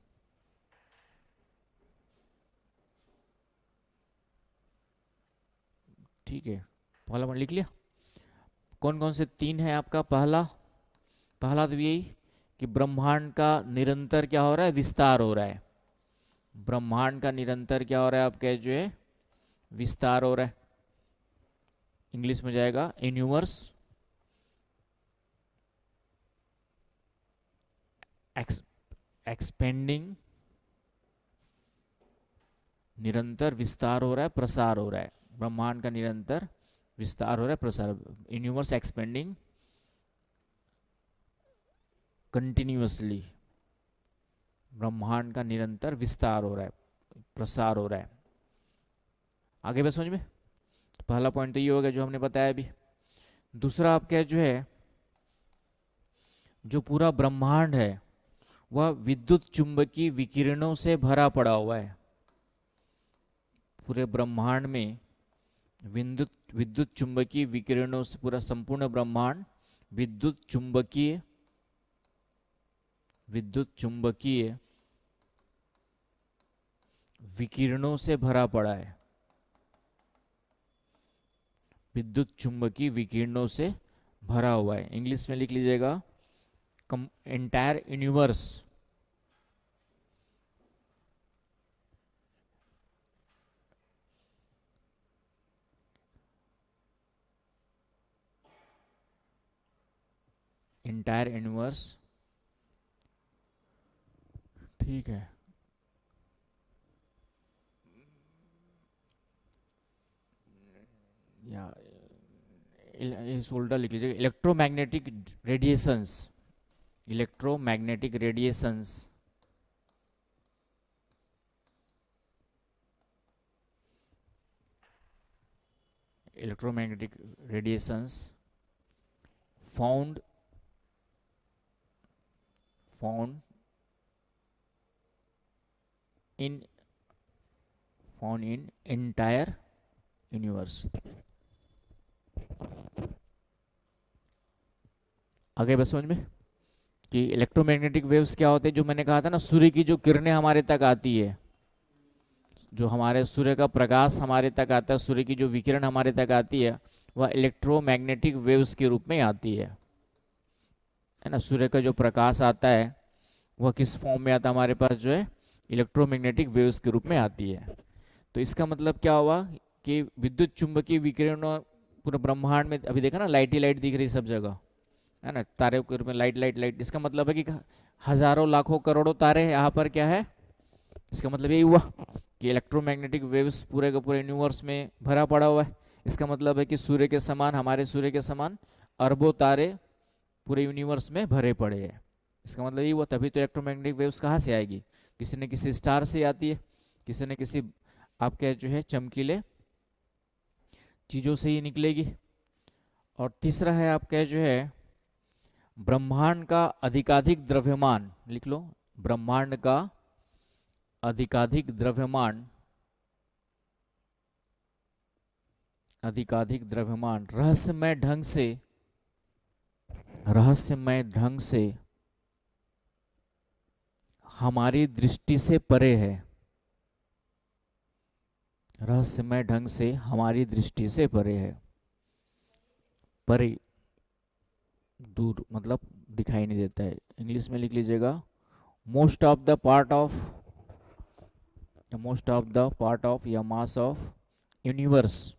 ठीक है, पहला पॉइंट लिख लिया। कौन कौन से 3 है आपका? पहला तो यही कि ब्रह्मांड का निरंतर क्या हो रहा है, विस्तार हो रहा है। ब्रह्मांड का निरंतर क्या हो रहा है आपका जो है, विस्तार हो रहा है। इंग्लिश में जाएगा यूनिवर्स एक्सपेंडिंग, निरंतर विस्तार हो रहा है, प्रसार हो रहा है। ब्रह्मांड का निरंतर विस्तार हो रहा है, प्रसार, यूनिवर्स एक्सपेंडिंग कंटिन्यूअसली। ब्रह्मांड का निरंतर विस्तार हो रहा है, प्रसार हो रहा है। आगे बस समझ में? पहला पॉइंट तो ये हो गया जो हमने बताया अभी। दूसरा आपका जो है, जो पूरा ब्रह्मांड है वह विद्युत चुंबकीय विकिरणों से भरा पड़ा हुआ है। पूरे ब्रह्मांड में विद्युत चुंबकीय विकिरणों से पूरा संपूर्ण ब्रह्मांड विद्युत चुंबकीय विकिरणों से भरा पड़ा है। विद्युत चुंबकीय विकिरणों से भरा हुआ है। इंग्लिश में लिख लीजिएगा एंटायर यूनिवर्स ठीक है। या इस उल्टा लिख लीजिएगा electromagnetic radiations, electromagnetic radiations found in entire universe। आगे बस समझ में? कि इलेक्ट्रोमैग्नेटिक वेव्स क्या होते हैं, जो मैंने कहा था ना, सूर्य की जो किरणें हमारे तक आती है, जो हमारे सूर्य का प्रकाश हमारे तक आता है, सूर्य की जो विकिरण हमारे तक आती है, वह इलेक्ट्रोमैग्नेटिक वेव्स के रूप में आती है ना। सूर्य का जो प्रकाश आता है वह किस फॉर्म में आता है हमारे पास, जो है इलेक्ट्रोमैग्नेटिक वेव्स के रूप में आती है। तो इसका मतलब क्या हुआ कि विद्युत चुंबकीय विकिरणों पूरे ब्रह्मांड में, अभी देखा ना लाइट ही लाइट दिख रही सब जगह, है ना, तारे के रूप में लाइट लाइट लाइट। इसका मतलब है कि हजारों लाखों करोड़ों तारे यहाँ पर क्या है, इसका मतलब यही हुआ कि इलेक्ट्रोमैग्नेटिक वेव्स पूरे के पूरे यूनिवर्स में भरा पड़ा हुआ है। इसका मतलब है कि सूर्य के समान, हमारे सूर्य के समान अरबों तारे पूरे यूनिवर्स में भरे पड़े हैं। इसका मतलब यही हुआ, तभी तो इलेक्ट्रोमैग्नेटिक वेव्स कहाँ से आएगी, किसी न किसी स्टार से आती है, किसी न किसी आपके जो है चमकीले चीजों से ही निकलेगी। और तीसरा है आपका जो है ब्रह्मांड का अधिकाधिक द्रव्यमान, लिख लो, ब्रह्मांड का अधिकाधिक द्रव्यमान, अधिकाधिक द्रव्यमान रहस्यमय ढंग से हमारी दृष्टि से परे है, रहस्यमय ढंग से हमारी दृष्टि से परे है। परे, दूर मतलब दिखाई नहीं देता है। इंग्लिश में लिख लीजिएगा, most of the part of, most of the part of या mass of universe,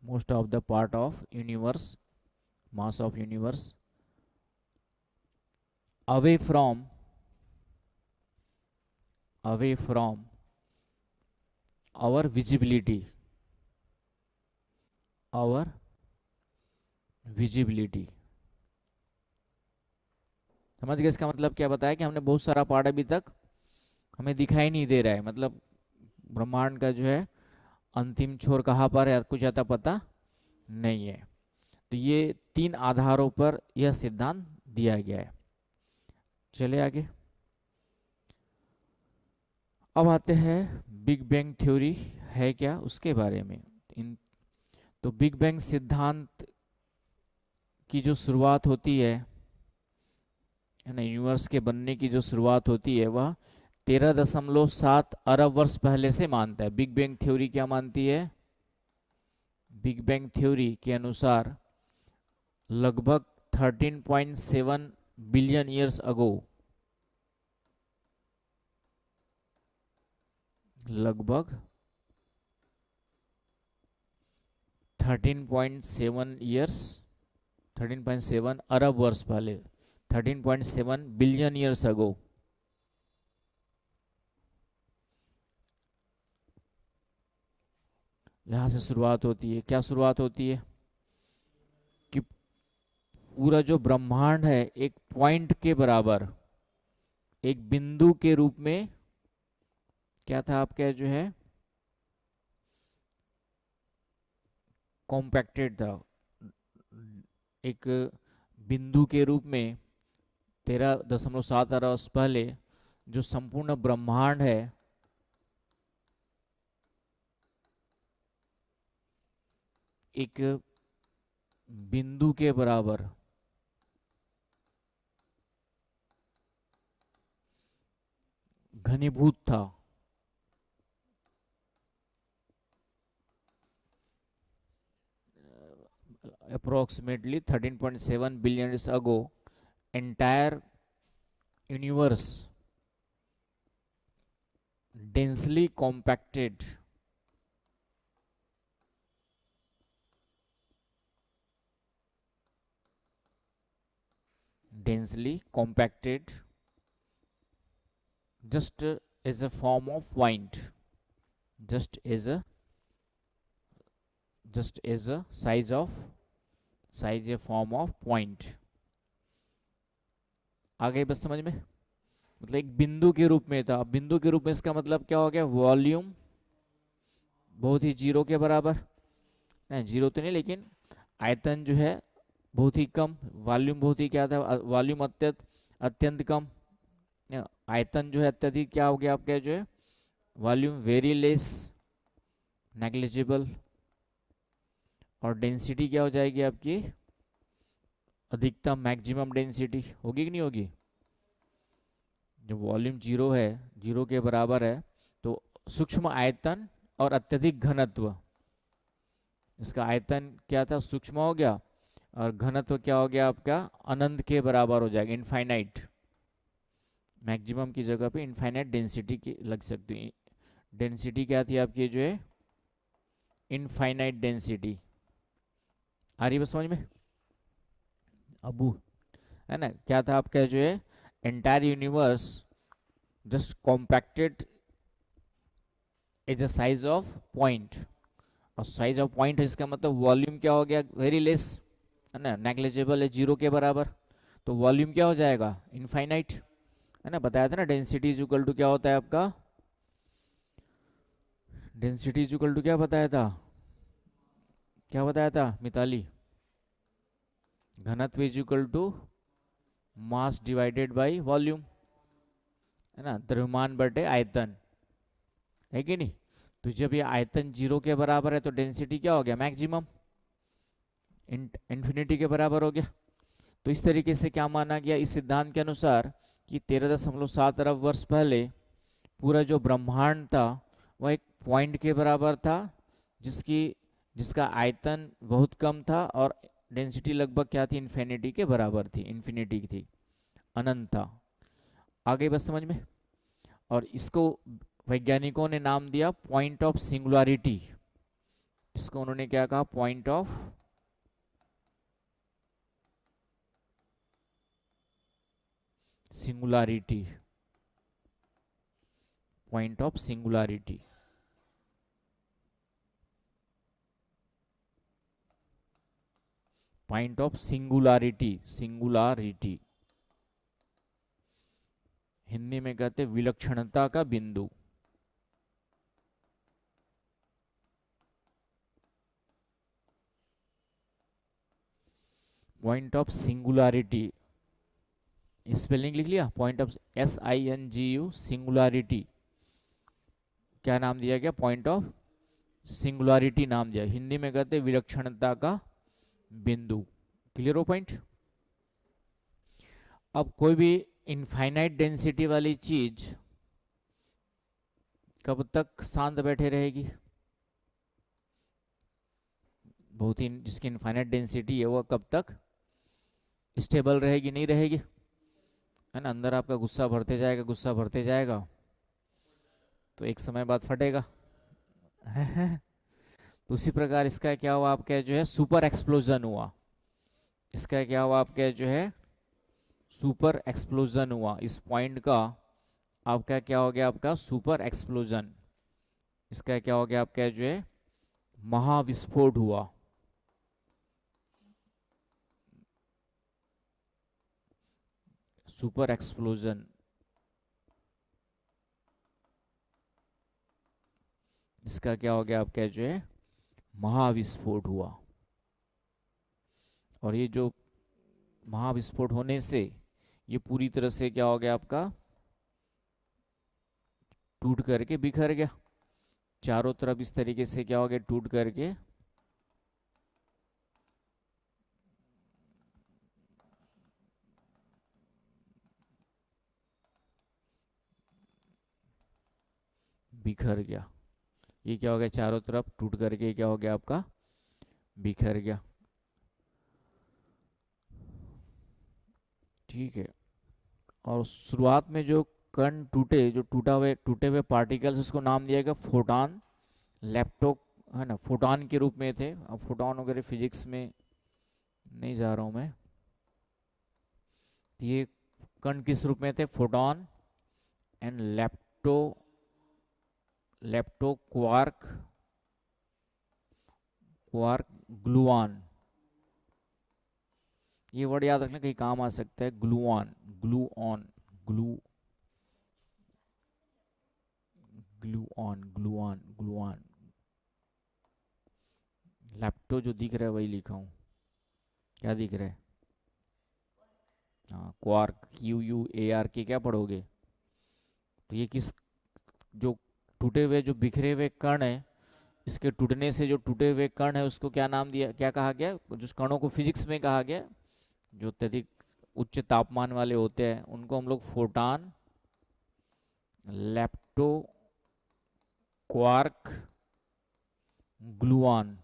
most of the part of universe, mass of universe, away from our visibility, our visibility। समझ गए इसका मतलब क्या बताया कि हमने बहुत सारा पार्ट अभी तक हमें दिखाई नहीं दे रहा है, मतलब ब्रह्मांड का जो है अंतिम छोर कहाँ पर है कुछ ज़्यादा पता नहीं है। तो ये 3 आधारों पर यह सिद्धांत दिया गया है। चले आगे, अब आते हैं बिग बैंग थ्योरी है क्या उसके बारे में। तो बिग बैंग सिद्धांत की जो शुरुआत होती है ना, यूनिवर्स के बनने की जो शुरुआत होती है वह 13.7 अरब वर्ष पहले से मानता है। बिग बैंग थ्योरी क्या मानती है, बिग बैंग थ्योरी के अनुसार लगभग 13.7 बिलियन ईयर्स अगो, लगभग 13.7 ईयर्स, 13.7 अरब वर्ष पहले, 13.7 बिलियन ईयर्स अगो, यहां से शुरुआत होती है। क्या शुरुआत होती है कि पूरा जो ब्रह्मांड है एक पॉइंट के बराबर, एक बिंदु के रूप में क्या था आपका जो है कॉम्पैक्टेड था, एक बिंदु के रूप में 13.7 अरब वर्ष पहले जो संपूर्ण ब्रह्मांड है एक बिंदु के बराबर घनीभूत था। Approximately 13.7 billion years ago, entire universe densely compacted, just as a form of point, just as a size a form of point। आ गई बस समझ में, मतलब एक बिंदु के रूप में था। बिंदु के रूप में इसका मतलब क्या हो गया, वॉल्यूम बहुत ही जीरो के बराबर, नहीं जीरो तो नहीं लेकिन आयतन जो है बहुत ही कम, वॉल्यूम बहुत ही क्या था, वॉल्यूम अत्यंत कम, आयतन जो है अत्यधिक क्या हो गया आपका जो है वॉल्यूम वेरी लेस, नेग्लिजिबल। और डेंसिटी क्या हो जाएगी आपकी, अधिकतम मैक्सिमम डेंसिटी होगी कि नहीं होगी। जब वॉल्यूम जीरो है, जीरो के बराबर है, तो सूक्ष्म आयतन और अत्यधिक घनत्व, इसका आयतन क्या था, सूक्ष्म हो गया, और घनत्व क्या हो गया आपका, अनंत के बराबर हो जाएगा, इनफाइनाइट। मैक्सिमम की जगह पे इनफाइनाइट डेंसिटी की लग सकती है। डेंसिटी क्या थी आपकी जो है, इनफाइनाइट डेंसिटी। आ रही बस समझ में अबू, है ना। क्या था आपका जो है, entire universe just compacted is the size of point. और साइज ऑफ पॉइंट है, इसका मतलब वॉल्यूम क्या हो गया, वेरी लेस, है ना, नेग्लिजिबल है, जीरो के बराबर। तो वॉल्यूम क्या हो जाएगा, इनफाइनाइट, है ना। बताया था ना, डेंसिटी इज इक्वल टू क्या होता है आपका, डेंसिटी इज इक्वल टू क्या बताया था, क्या बताया था मिताली, घनत्व is equal to mass divided by volume, है ना, द्रव्यमान बटे आयतन, है कि नहीं। तो जब ये आयतन जीरो के बराबर है तो डेंसिटी क्या हो गया, मैक्सिमम, इंफिनिटी के बराबर हो गया। तो इस तरीके से क्या माना गया, इस सिद्धांत के अनुसार कि 13.7 अरब वर्ष पहले पूरा जो ब्रह्मांड था वह एक पॉइंट के बराबर था, जिसकी जिसका आयतन बहुत कम था और डेंसिटी लगभग क्या थी, इन्फिनिटी के बराबर थी, इन्फिनिटी की थी, अनंत था। आगे बस समझ में। और इसको वैज्ञानिकों ने नाम दिया पॉइंट ऑफ सिंगुलरिटी। इसको उन्होंने क्या कहा, point of singularity, point of singularity. Point of singularity, singularity Hindi में कहते विलक्षणता का बिंदु। पॉइंट ऑफ सिंगुलरिटी, स्पेलिंग लिख लिया, पॉइंट ऑफ SINGU, सिंगुलरिटी, क्या नाम दिया गया, पॉइंट ऑफ सिंगुलरिटी नाम दिया। हिंदी में कहते विलक्षणता का बिंदु। क्लियर हो पॉइंट। अब कोई भी इनफाइनाइट डेंसिटी वाली चीज कब तक शांत बैठे रहेगी, बहुत ही, जिसकी इनफाइनाइट डेंसिटी है वो कब तक स्टेबल रहेगी, नहीं रहेगी, है ना। अंदर आपका गुस्सा भरते जाएगा, गुस्सा भरते जाएगा, तो एक समय बाद फटेगा। तो उसी प्रकार इसका क्या हुआ आपका जो है, सुपर एक्सप्लोजन हुआ। इसका क्या हुआ आपका जो है, सुपर एक्सप्लोजन हुआ, इस पॉइंट का आपका क्या हो गया, आपका सुपर एक्सप्लोजन। इसका क्या हो गया आपका जो है, महाविस्फोट हुआ। सुपर एक्सप्लोजन, इसका क्या हो गया आपका जो है, महाविस्फोट हुआ। और ये जो महाविस्फोट होने से ये पूरी तरह से क्या हो गया आपका, टूट करके बिखर गया चारों तरफ, इस तरीके से क्या हो गया, टूट करके बिखर गया। ये क्या हो गया, चारों तरफ टूट करके क्या हो गया आपका, बिखर गया। ठीक है। और शुरुआत में जो कण टूटे, जो टूटे हुए पार्टिकल्स, उसको नाम दिया गया फोटॉन, लैप्टो, है ना, फोटॉन के रूप में थे। अब फोटॉन वगैरह फिजिक्स में नहीं जा रहा हूं मैं। तो ये कण किस रूप में थे, photon and lepton quark, quark gluon. ये वर्ड याद रखना, कहीं काम आ सकता है, gluon, gluon, glue gluon, gluon, gluon. Lepton जो दिख रहा है वही लिखा हूं, क्या दिख रहा है, हाँ, क्वार्क, QUARK, क्या पढ़ोगे। तो ये किस, जो टूटे हुए, जो बिखरे हुए कण है, इसके टूटने से जो टूटे हुए कण है उसको क्या नाम दिया, क्या कहा गया, जिस कणों को फिजिक्स में कहा गया जो अत्यधिक उच्च तापमान वाले होते हैं उनको हम लोग photon, lepto quark, gluon,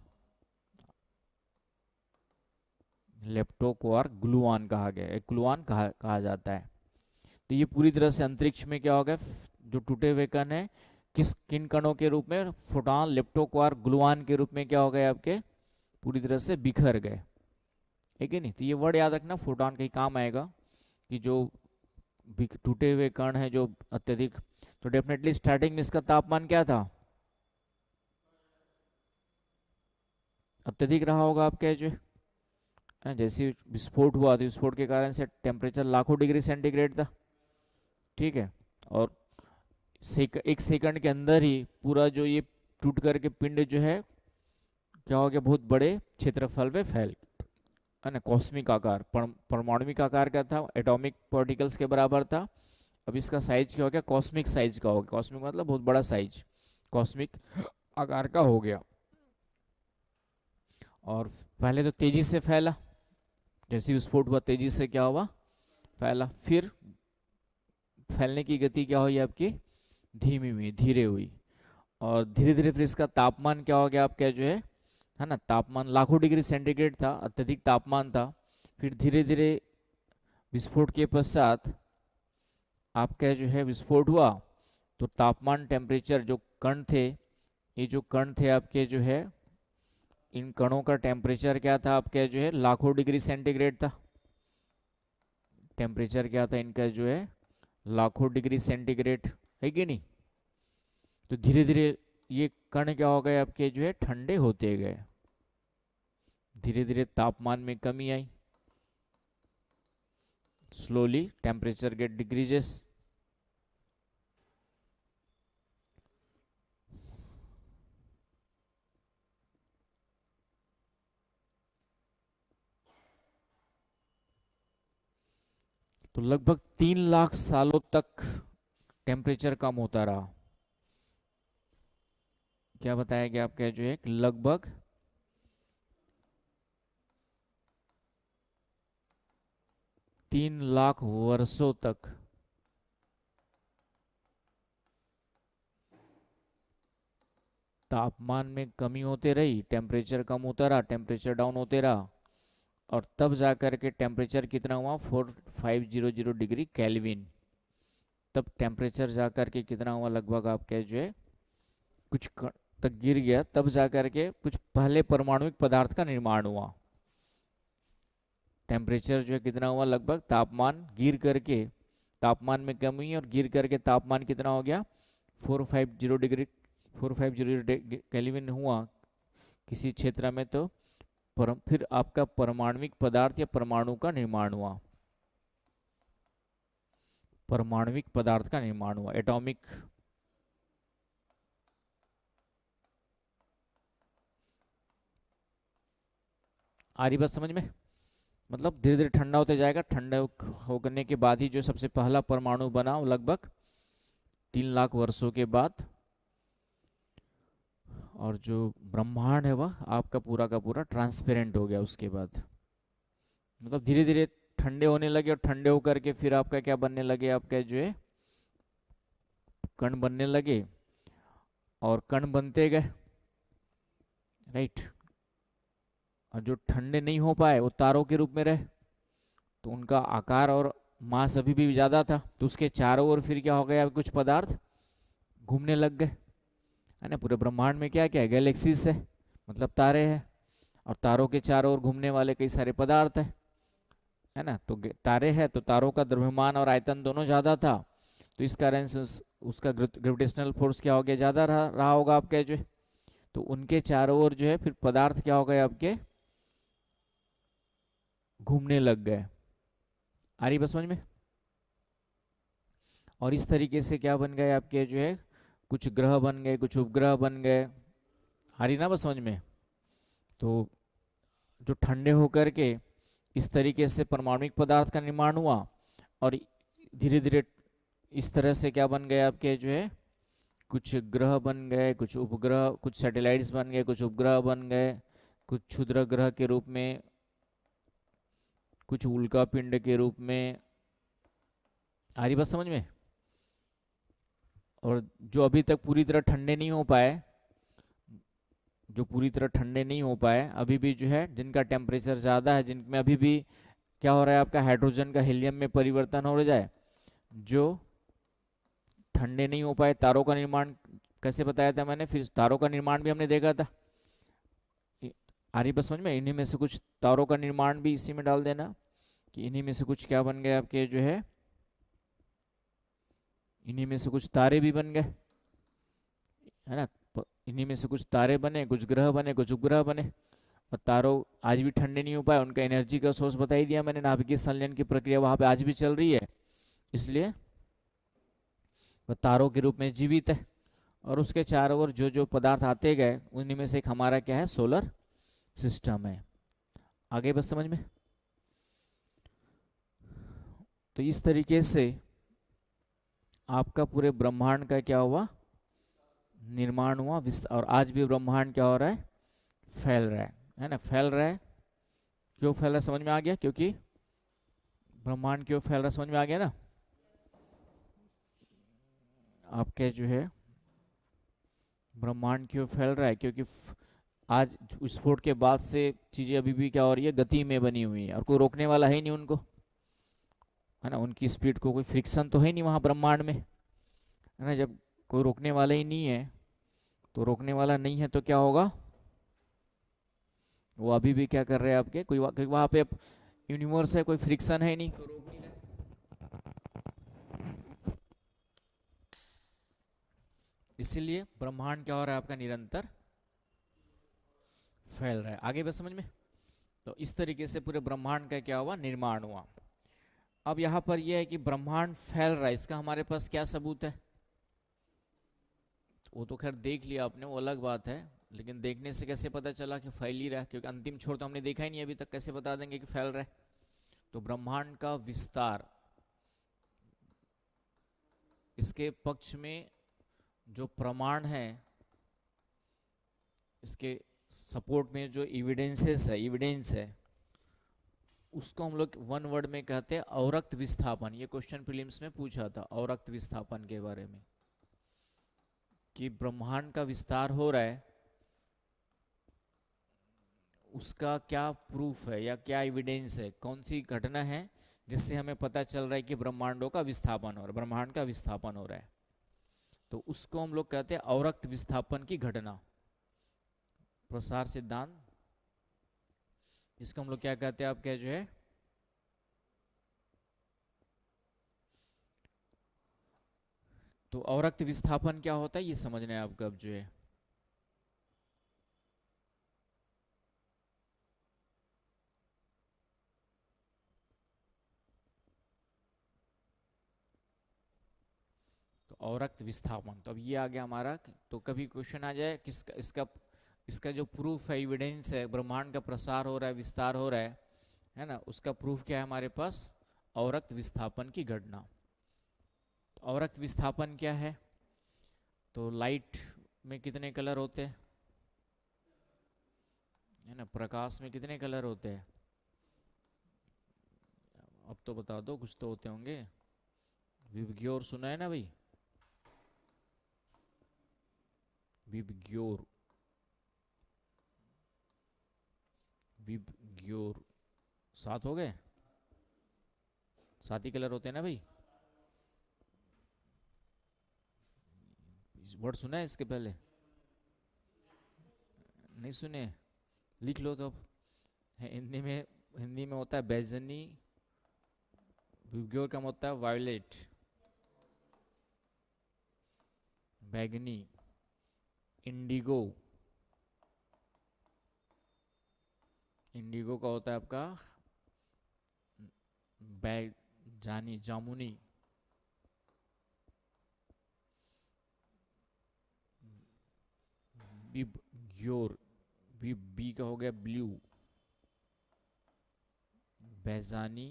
lepto quark gluon कहा गया, एक ग्लूऑन कहा जाता है। तो ये पूरी तरह से अंतरिक्ष में क्या हो गया, जो टूटे हुए कण है किन कणों के रूप में, फोटॉन, लेप्टो क्वार्क, ग्लूऑन के रूप में क्या हो गए आपके, पूरी तरह से बिखर गए, है कि नहीं। तो ये वर्ड याद रखना, फोटॉन कहीं काम आएगा कि जो टूटे हुए कण है जो अत्यधिक, तो डेफिनेटली स्टार्टिंग में इसका तापमान क्या था, अत्यधिक रहा होगा आपका जो जैसे विस्फोट हुआ तो विस्फोट के कारण से टेम्परेचर लाखों डिग्री सेंटीग्रेड था, ठीक है। और एक सेकंड के अंदर ही पूरा जो ये टूट करके पिंड जो है क्या हो गया, बहुत बड़े क्षेत्रफल में फैल, है ना। कॉस्मिक आकार, परमाणुविक आकार का था, एटॉमिक पार्टिकल्स के बराबर था। अब इसका साइज क्या हो गया, कॉस्मिक साइज का हो गया। कॉस्मिक मतलब बहुत बड़ा साइज, कॉस्मिक आकार का हो गया। और पहले तो तेजी से फैला, जैसे विस्फोट हुआ तेजी से क्या हुआ, फैला। फिर फैलने की गति क्या हुई आपकी, धीमी हुई, धीरे हुई। और धीरे धीरे फिर इसका तापमान क्या हो गया आपका जो है ना, तापमान लाखों डिग्री सेंटीग्रेड था, अत्यधिक तापमान था। फिर धीरे धीरे विस्फोट के पश्चात आपका जो है विस्फोट हुआ तो तापमान, टेम्परेचर, जो कण थे, ये जो कण थे आपके जो है, इन कणों का टेम्परेचर क्या था आपका जो है, लाखों डिग्री सेंटीग्रेड था। टेम्परेचर क्या था इनका जो है, लाखों डिग्री सेंटीग्रेड, है कि नहीं। तो धीरे धीरे ये कण क्या हो गए आपके जो है, ठंडे होते गए, धीरे धीरे तापमान में कमी आई, स्लोली टेम्परेचर गेट डिक्रीजेस। तो लगभग 3 लाख सालों तक टेम्परेचर कम होता रहा। क्या बताया गया आपका जो है, लगभग 3 लाख वर्षों तक तापमान में कमी होते रही, टेम्परेचर कम होता रहा, टेम्परेचर डाउन होते रहा। और तब जाकर के टेम्परेचर कितना हुआ, 4500 डिग्री केल्विन। तब टेम्परेचर जाकर के कितना हुआ, लगभग आपके जो है कुछ तक गिर गया, तब जाकर के कुछ पहले परमाणुविक पदार्थ का निर्माण हुआ। टेम्परेचर जो है कितना हुआ, लगभग तापमान गिर करके, तापमान में कमी और गिर करके तापमान कितना हो गया, 450 डिग्री, 450 केल्विन हुआ किसी क्षेत्र में। तो फिर आपका परमाणुविक पदार्थ या परमाणु का निर्माण हुआ, परमाणुविक पदार्थ का निर्माण हुआ, एटॉमिक। आ रही बात समझ में, मतलब धीरे धीरे ठंडा होते जाएगा, ठंडा होने के बाद ही जो सबसे पहला परमाणु बना वो लगभग 3 लाख वर्षों के बाद। और जो ब्रह्मांड है वह आपका पूरा का पूरा ट्रांसपेरेंट हो गया उसके बाद, मतलब धीरे धीरे ठंडे होने लगे। और ठंडे होकर के फिर आपका क्या बनने लगे, आपका जो है कण बनने लगे, और कण बनते गए, राइट। और जो ठंडे नहीं हो पाए वो तारों के रूप में रहे, तो उनका आकार और मास अभी भी ज़्यादा था, तो उसके चारों ओर फिर क्या हो गया, कुछ पदार्थ घूमने लग गए, है ना। पूरे ब्रह्मांड में क्या क्या है, गैलेक्सीज है, मतलब तारे हैं, और तारों के चारों ओर घूमने वाले कई सारे पदार्थ है ना। तो तारे हैं तो तारों का द्रव्यमान और आयतन दोनों ज़्यादा था, तो इस कारण से उसका ग्रेविटेशनल फोर्स क्या हो गया, ज़्यादा रहा होगा आपके जो, तो उनके चारों ओर जो है फिर पदार्थ क्या हो गए आपके, घूमने लग गए। आ रही बस समझ में। और इस तरीके से क्या बन गए आपके जो है, कुछ ग्रह बन गए, कुछ उपग्रह बन गए। आ रही ना बस समझ में। तो जो ठंडे होकर के इस तरीके से परमाणुविक पदार्थ का निर्माण हुआ, और धीरे धीरे इस तरह से क्या बन गए आपके जो है, कुछ ग्रह बन गए, कुछ उपग्रह, कुछ सैटेलाइट्स बन गए, कुछ उपग्रह बन गए, कुछ क्षुद्र ग्रह के रूप में, कुछ उल्का पिंड के रूप में। आ रही बात समझ में? और जो अभी तक पूरी तरह ठंडे नहीं हो पाए, जो पूरी तरह ठंडे नहीं हो पाए अभी भी जो है, जिनका टेम्परेचर ज़्यादा है, जिनमें अभी भी क्या हो रहा है, आपका हाइड्रोजन का हीलियम में परिवर्तन हो जाए, जो ठंडे नहीं हो पाए, तारों का निर्माण कैसे बताया था मैंने, फिर तारों का निर्माण भी हमने देखा था। आ रही बात समझ में? इन्हीं में से कुछ तारों का निर्माण भी इसी में डाल देना, कि इन्हीं में से कुछ क्या बन गए आपके जो है, इन्हीं में से कुछ तारे भी बन गए, है ना। इन्हीं में से कुछ तारे बने, कुछ ग्रह बने, कुछ उपग्रह बने। और तारों आज भी ठंडे नहीं हो पाए, उनका एनर्जी का सोर्स बता ही दिया मैंने, नाभिकीय संलयन की प्रक्रिया वहां पे आज भी चल रही है, इसलिए वह तारों के रूप में जीवित है। और उसके चारों ओर जो जो पदार्थ आते गए, उन्हीं में से एक हमारा क्या है, सोलर सिस्टम है। आगे बस समझ में? तो इस तरीके से आपका पूरे ब्रह्मांड का क्या हुआ, निर्माण हुआ, विस्तार। और आज भी ब्रह्मांड क्या हो रहा है, फैल रहा है ना, फैल रहा है। क्यों फैल रहा है समझ में आ गया? क्योंकि ब्रह्मांड क्यों फैल रहा है समझ में आ गया ना। आपके जो है ब्रह्मांड क्यों फैल रहा है, क्योंकि आज विस्फोट के बाद से चीजें अभी भी क्या हो रही है, गति में बनी हुई है, और कोई रोकने वाला है ही नहीं उनको, है ना। उनकी स्पीड को कोई फ्रिक्शन तो है नहीं वहां ब्रह्मांड में, है ना। जब कोई रोकने वाला ही नहीं है, तो रोकने वाला नहीं है तो क्या होगा, वो अभी भी क्या कर रहे हैं आपके, कोई वहां पे यूनिवर्स है, कोई फ्रिक्शन है नहीं, तो रोक नहीं रहे। इसीलिए ब्रह्मांड क्या हो रहा है आपका, निरंतर फैल रहा है। आगे बस समझ में? तो इस तरीके से पूरे ब्रह्मांड का क्या हुआ, निर्माण हुआ। अब यहाँ पर यह है कि ब्रह्मांड फैल रहा है, इसका हमारे पास क्या सबूत है। वो तो खैर देख लिया आपने, वो अलग बात है, लेकिन देखने से कैसे पता चला कि फैल ही रहा है, क्योंकि अंतिम छोर तो हमने देखा ही नहीं अभी तक, कैसे बता देंगे कि फैल रहा है। तो ब्रह्मांड का विस्तार, इसके पक्ष में जो प्रमाण है, इसके सपोर्ट में जो एविडेंस है, उसको हम लोग वन वर्ड में कहते हैं अवरक्त विस्थापन। ये क्वेश्चन प्रीलिम्स में पूछा था अवरक्त विस्थापन के बारे में, कि ब्रह्मांड का विस्तार हो रहा है, उसका क्या प्रूफ है या क्या एविडेंस है, कौन सी घटना है जिससे हमें पता चल रहा है कि ब्रह्मांडों का विस्थापन हो रहा है, ब्रह्मांड का विस्थापन हो रहा है। तो उसको हम लोग कहते हैं अवरक्त विस्थापन की घटना, प्रसार सिद्धांत। इसको हम लोग क्या कहते हैं, आप क्या जो है, तो अवरक्त विस्थापन क्या होता है ये समझना है आपको अब जो है। तो अवरक्त विस्थापन, तो अब ये आ गया हमारा। तो कभी क्वेश्चन आ जाए किसका, इसका जो प्रूफ है, एविडेंस है, ब्रह्मांड का प्रसार हो रहा है, विस्तार हो रहा है ना, उसका प्रूफ क्या है हमारे पास, अवरक्त विस्थापन की घटना। तो अवरक्त विस्थापन क्या है, तो लाइट में कितने कलर होते हैं, है ना, प्रकाश में कितने कलर होते हैं, अब तो बता दो, कुछ तो होते होंगे। विबग्योर सुना है ना भाई, विबग्योर, विबग्योर, 7 हो गए, 7 ही कलर होते हैं ना भाई। वर्ड सुना है इसके पहले, नहीं सुने, लिख लो तो। हिंदी में होता है बैजनी, विबग्योर का होता है वायलेट, बैगनी, इंडिगो, इंडिगो का होता है आपका बैग जानी, जामुनी, बिबग्योर, बी का हो गया ब्लू, बैजानी,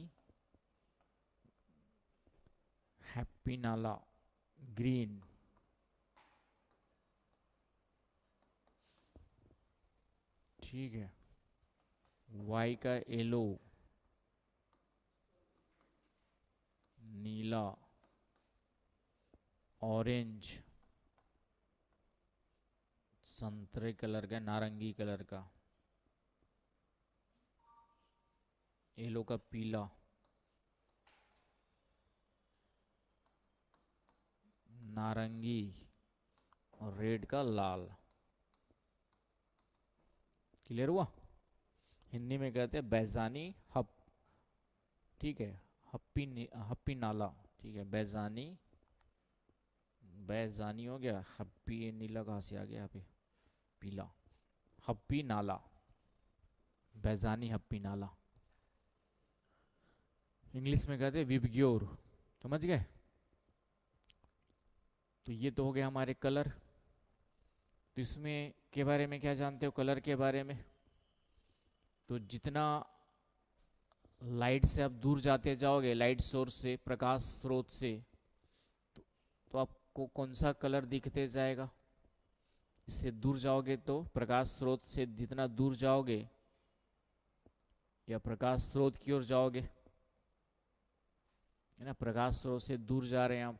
हैप्पी नाला ग्रीन, ठीक है। वाई का येलो, नीला, ऑरेंज, संतरे कलर का, नारंगी कलर का, येलो का पीला, नारंगी और रेड का लाल। क्लियर हुआ? हिंदी में कहते हैं बैजानी हप, ठीक है, हप्पी नाला, ठीक है, बैजानी, बैजानी हो गया, हप्पी, ये नीला कहाँ से आ गया यहाँ पे, पीला, हप्पी नाला, बैजानी हप्पी नाला। इंग्लिश में कहते हैं विबग्योर। समझ गए? तो ये तो हो गया हमारे कलर। तो इसमें के बारे में क्या जानते हो कलर के बारे में? तो जितना लाइट से आप दूर जाते जाओगे, लाइट सोर्स से, प्रकाश स्रोत से, तो आपको कौन सा कलर दिखते जाएगा? इससे दूर जाओगे तो प्रकाश स्रोत से जितना दूर जाओगे या प्रकाश स्रोत की ओर जाओगे, है ना, प्रकाश स्रोत से दूर जा रहे हैं आप,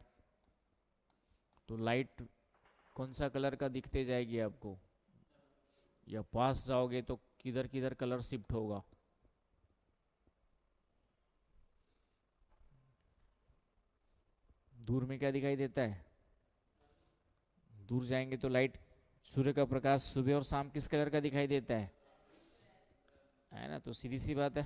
तो लाइट कौन सा कलर का दिखते जाएगी आपको? या पास जाओगे तो किधर किधर कलर शिफ्ट होगा? दूर में क्या दिखाई देता है? दूर जाएंगे तो लाइट, सूर्य का प्रकाश सुबह और शाम किस कलर का दिखाई देता है ना? तो सीधी सी बात है।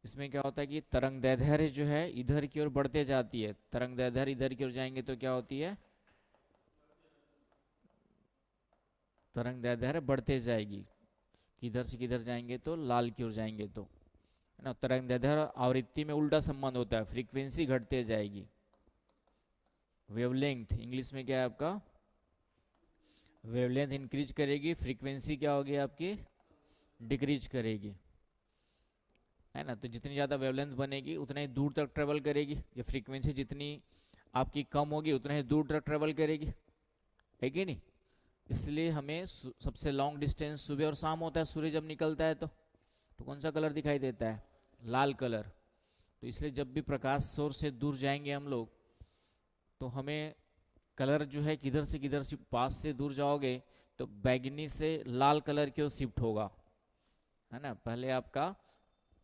इसमें क्या होता है कि तरंग दैर्ध्य जो है इधर की ओर बढ़ते जाती है, तरंग दैर्ध्य इधर की ओर जाएंगे तो क्या होती है? तरंग दैर्ध्य बढ़ते जाएगी, किधर से किधर जाएंगे तो लाल की ओर जाएंगे तो, है ना। तरंग दैर्ध्य आवृत्ति में उल्टा संबंध होता है, फ्रीक्वेंसी घटते जाएगी। वेवलेंथ इंग्लिश में क्या है आपका? वेवलेंथ इंक्रीज करेगी, फ्रीक्वेंसी क्या होगी आपकी? डिक्रीज करेगी, है ना। तो जितनी ज़्यादा वेवलेंथ बनेगी उतना ही दूर तक ट्रेवल करेगी, या फ्रीक्वेंसी जितनी आपकी कम होगी उतना ही दूर तक ट्रेवल करेगी, है कि नहीं? इसलिए हमें सबसे लॉन्ग डिस्टेंस सुबह और शाम होता है, सूर्य जब निकलता है तो कौन सा कलर दिखाई देता है? लाल कलर। तो इसलिए जब भी प्रकाश सोर्स से दूर जाएंगे हम लोग, तो हमें कलर जो है किधर से पास से दूर जाओगे तो बैगनी से लाल कलर की ओर शिफ्ट होगा, है ना। पहले आपका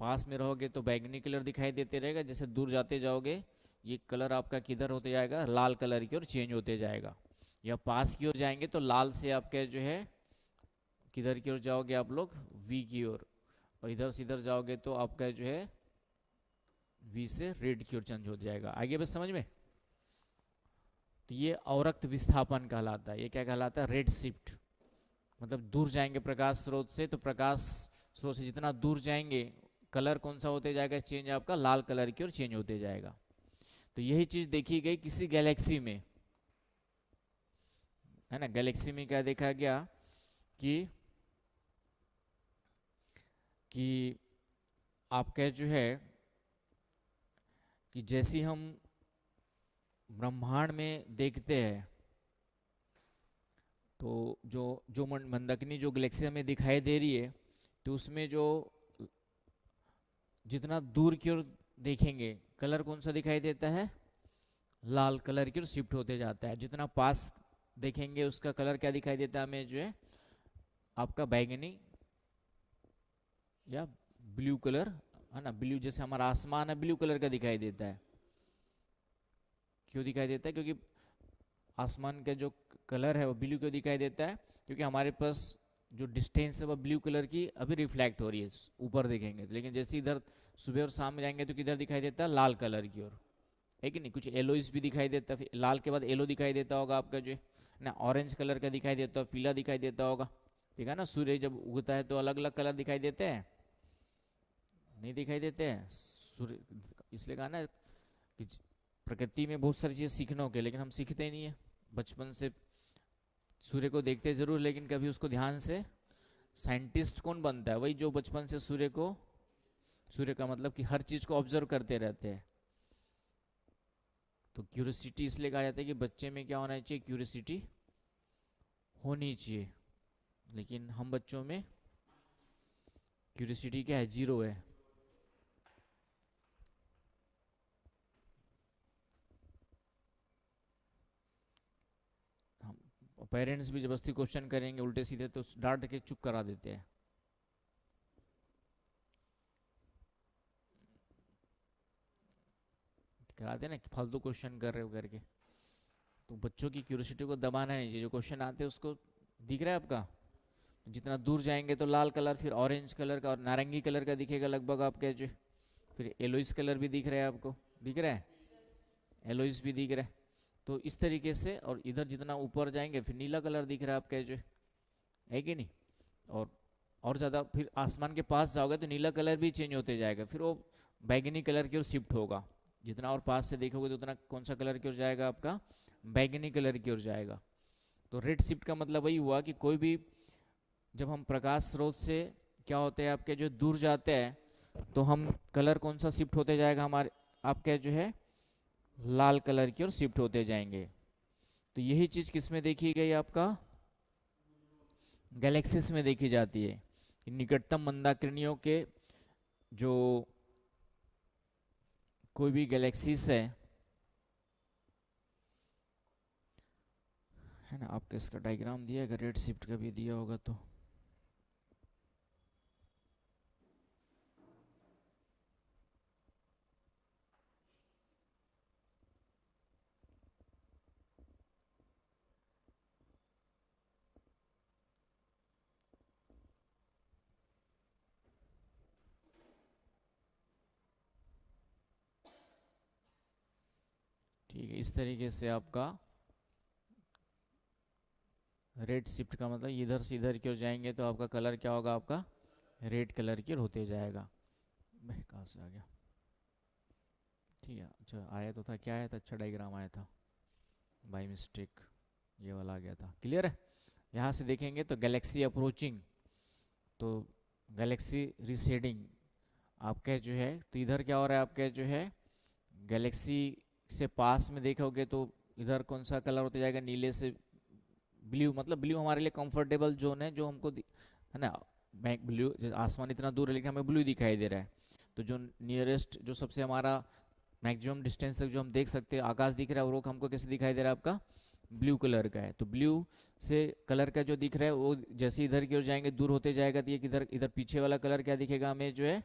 पास में रहोगे तो बैगनी कलर दिखाई देते रहेगा, जैसे दूर जाते जाओगे ये कलर आपका किधर होते जाएगा? लाल कलर की ओर चेंज होते जाएगा। या पास की ओर जाएंगे तो लाल से आपके जो है किधर की ओर जाओगे आप लोग? वी की ओर। और इधर से इधर जाओगे तो आपका जो है वी से रेड की ओर चेंज हो जाएगा। आगे बस समझ में? तो ये अवरक्त विस्थापन कहलाता है। ये क्या कहलाता है? Red shift. मतलब दूर जाएंगे प्रकाश स्रोत से, तो प्रकाश स्रोत से जितना दूर जाएंगे कलर कौन सा होते जाएगा? चेंज आपका लाल कलर की ओर चेंज होते जाएगा। तो यही चीज देखी गई किसी गैलेक्सी में, है ना। गैलेक्सी में क्या देखा गया कि आपका जो है कि जैसी हम ब्रह्मांड में देखते हैं, तो जो जो मंदकिनी जो गैलेक्सी हमें दिखाई दे रही है, तो उसमें जो जितना दूर की ओर देखेंगे कलर कौन सा दिखाई देता है? लाल कलर की ओर शिफ्ट होते जाता है। जितना पास देखेंगे उसका कलर क्या दिखाई देता है हमें? जो है आपका बैगनी या ब्लू कलर, है ना। ब्लू जैसे हमारा आसमान है ब्लू कलर का दिखाई देता है। क्यों दिखाई देता है? क्योंकि आसमान का जो कलर है वो ब्लू क्यों दिखाई देता है? क्योंकि हमारे पास जो डिस्टेंस है वो ब्लू कलर की अभी रिफ्लेक्ट हो रही है ऊपर देखेंगे तो। लेकिन जैसे इधर सुबह और शाम में जाएंगे तो किधर दिखाई देता है? लाल कलर की ओर, है कि नहीं। कुछ येलोइस भी दिखाई देता है, लाल के बाद येलो दिखाई देता होगा आपका जो है ना, ऑरेंज कलर का दिखाई देता है, पीला दिखाई देता होगा। ठीक है ना। सूर्य जब उगता है तो अलग अलग कलर दिखाई देते हैं, नहीं दिखाई देते हैं सूर्य। इसलिए कहा ना कि प्रकृति में बहुत सारी चीज़ें सीखने होगी, लेकिन हम सीखते ही नहीं है। बचपन से सूर्य को देखते जरूर, लेकिन कभी उसको ध्यान से, साइंटिस्ट कौन बनता है? वही जो बचपन से सूर्य का मतलब कि हर चीज़ को ऑब्जर्व करते रहते हैं। तो क्यूरियोसिटी इसलिए कहा जाता है कि बच्चे में क्या होना चाहिए? क्यूरियोसिटी होनी चाहिए। लेकिन हम बच्चों में क्यूरियोसिटी क्या है, 0 है। पेरेंट्स भी जबरदस्ती क्वेश्चन करेंगे उल्टे सीधे तो डांट के चुप करा देते हैं। कराते हैं ना कि फालतू क्वेश्चन कर रहे हो करके। तो बच्चों की क्यूरियोसिटी को दबाना नहीं चाहिए। जो क्वेश्चन आते हैं उसको दिख रहा है आपका, जितना दूर जाएंगे तो लाल कलर, फिर ऑरेंज कलर का और नारंगी कलर का दिखेगा लगभग आपके जो, फिर येलोइस कलर भी दिख रहा है आपको, दिख रहा है, येलोइस भी दिख रहा है। तो इस तरीके से, और इधर जितना ऊपर जाएंगे फिर नीला कलर दिख रहा है आपके जो, है कि नहीं। और ज़्यादा फिर आसमान के पास जाओगे तो नीला कलर भी चेंज होते जाएगा, फिर वो बैगनी कलर की ओर शिफ्ट होगा। जितना और पास से देखोगे तो उतना कौन सा कलर की ओर जाएगा आपका, बैगनी कलर की ओर जाएगा। तो रेड शिफ्ट का मतलब वही हुआ कि कोई भी, जब हम प्रकाश स्रोत से क्या होते हैं आपके जो दूर जाते हैं तो हम कलर कौन सा शिफ्ट होते जाएगा हमारे आपके जो है, लाल कलर की ओर शिफ्ट होते जाएंगे। तो यही चीज किस में देखी गई आपका, गैलेक्सीज में देखी जाती है। निकटतम मंदाकिरणियों के जो कोई भी गैलेक्सीज है ना, आपके इसका डायग्राम दिया है, रेड शिफ्ट का भी दिया होगा तो ठीक है। इस तरीके से आपका रेड शिफ्ट का मतलब इधर से इधर की ओर जाएंगे तो आपका कलर क्या होगा, आपका रेड कलर की ओर होते जाएगा। कहाँ से आ गया, ठीक है। अच्छा आया तो था, क्या आया था, अच्छा डायग्राम आया था बाय मिस्टेक, ये वाला आ गया था। क्लियर है। यहाँ से देखेंगे तो गैलेक्सी अप्रोचिंग, तो गैलेक्सी रिसेडिंग आपके जो है, तो इधर क्या हो रहा है आपके जो है, गैलेक्सी से पास में देखोगे तो इधर कौन सा कलर होते जाएगा, नीले से ब्लू, मतलब ब्लू हमारे लिए कंफर्टेबल जोन है, जो हमको है ना, ब्लू, आसमान इतना दूर है लेकिन हमें ब्लू दिखाई दे रहा है। तो जो नियरेस्ट, जो सबसे हमारा मैक्सिमम डिस्टेंस तक जो हम देख सकते हैं आकाश दिख रहा है, वो हमको कैसे दिखाई दे रहा है, आपका ब्लू कलर का है। तो ब्लू से कलर का जो दिख रहा है वो जैसे इधर की ओर जाएंगे दूर होते जाएगा, तो ये इधर इधर पीछे वाला कलर क्या दिखेगा हमें जो है,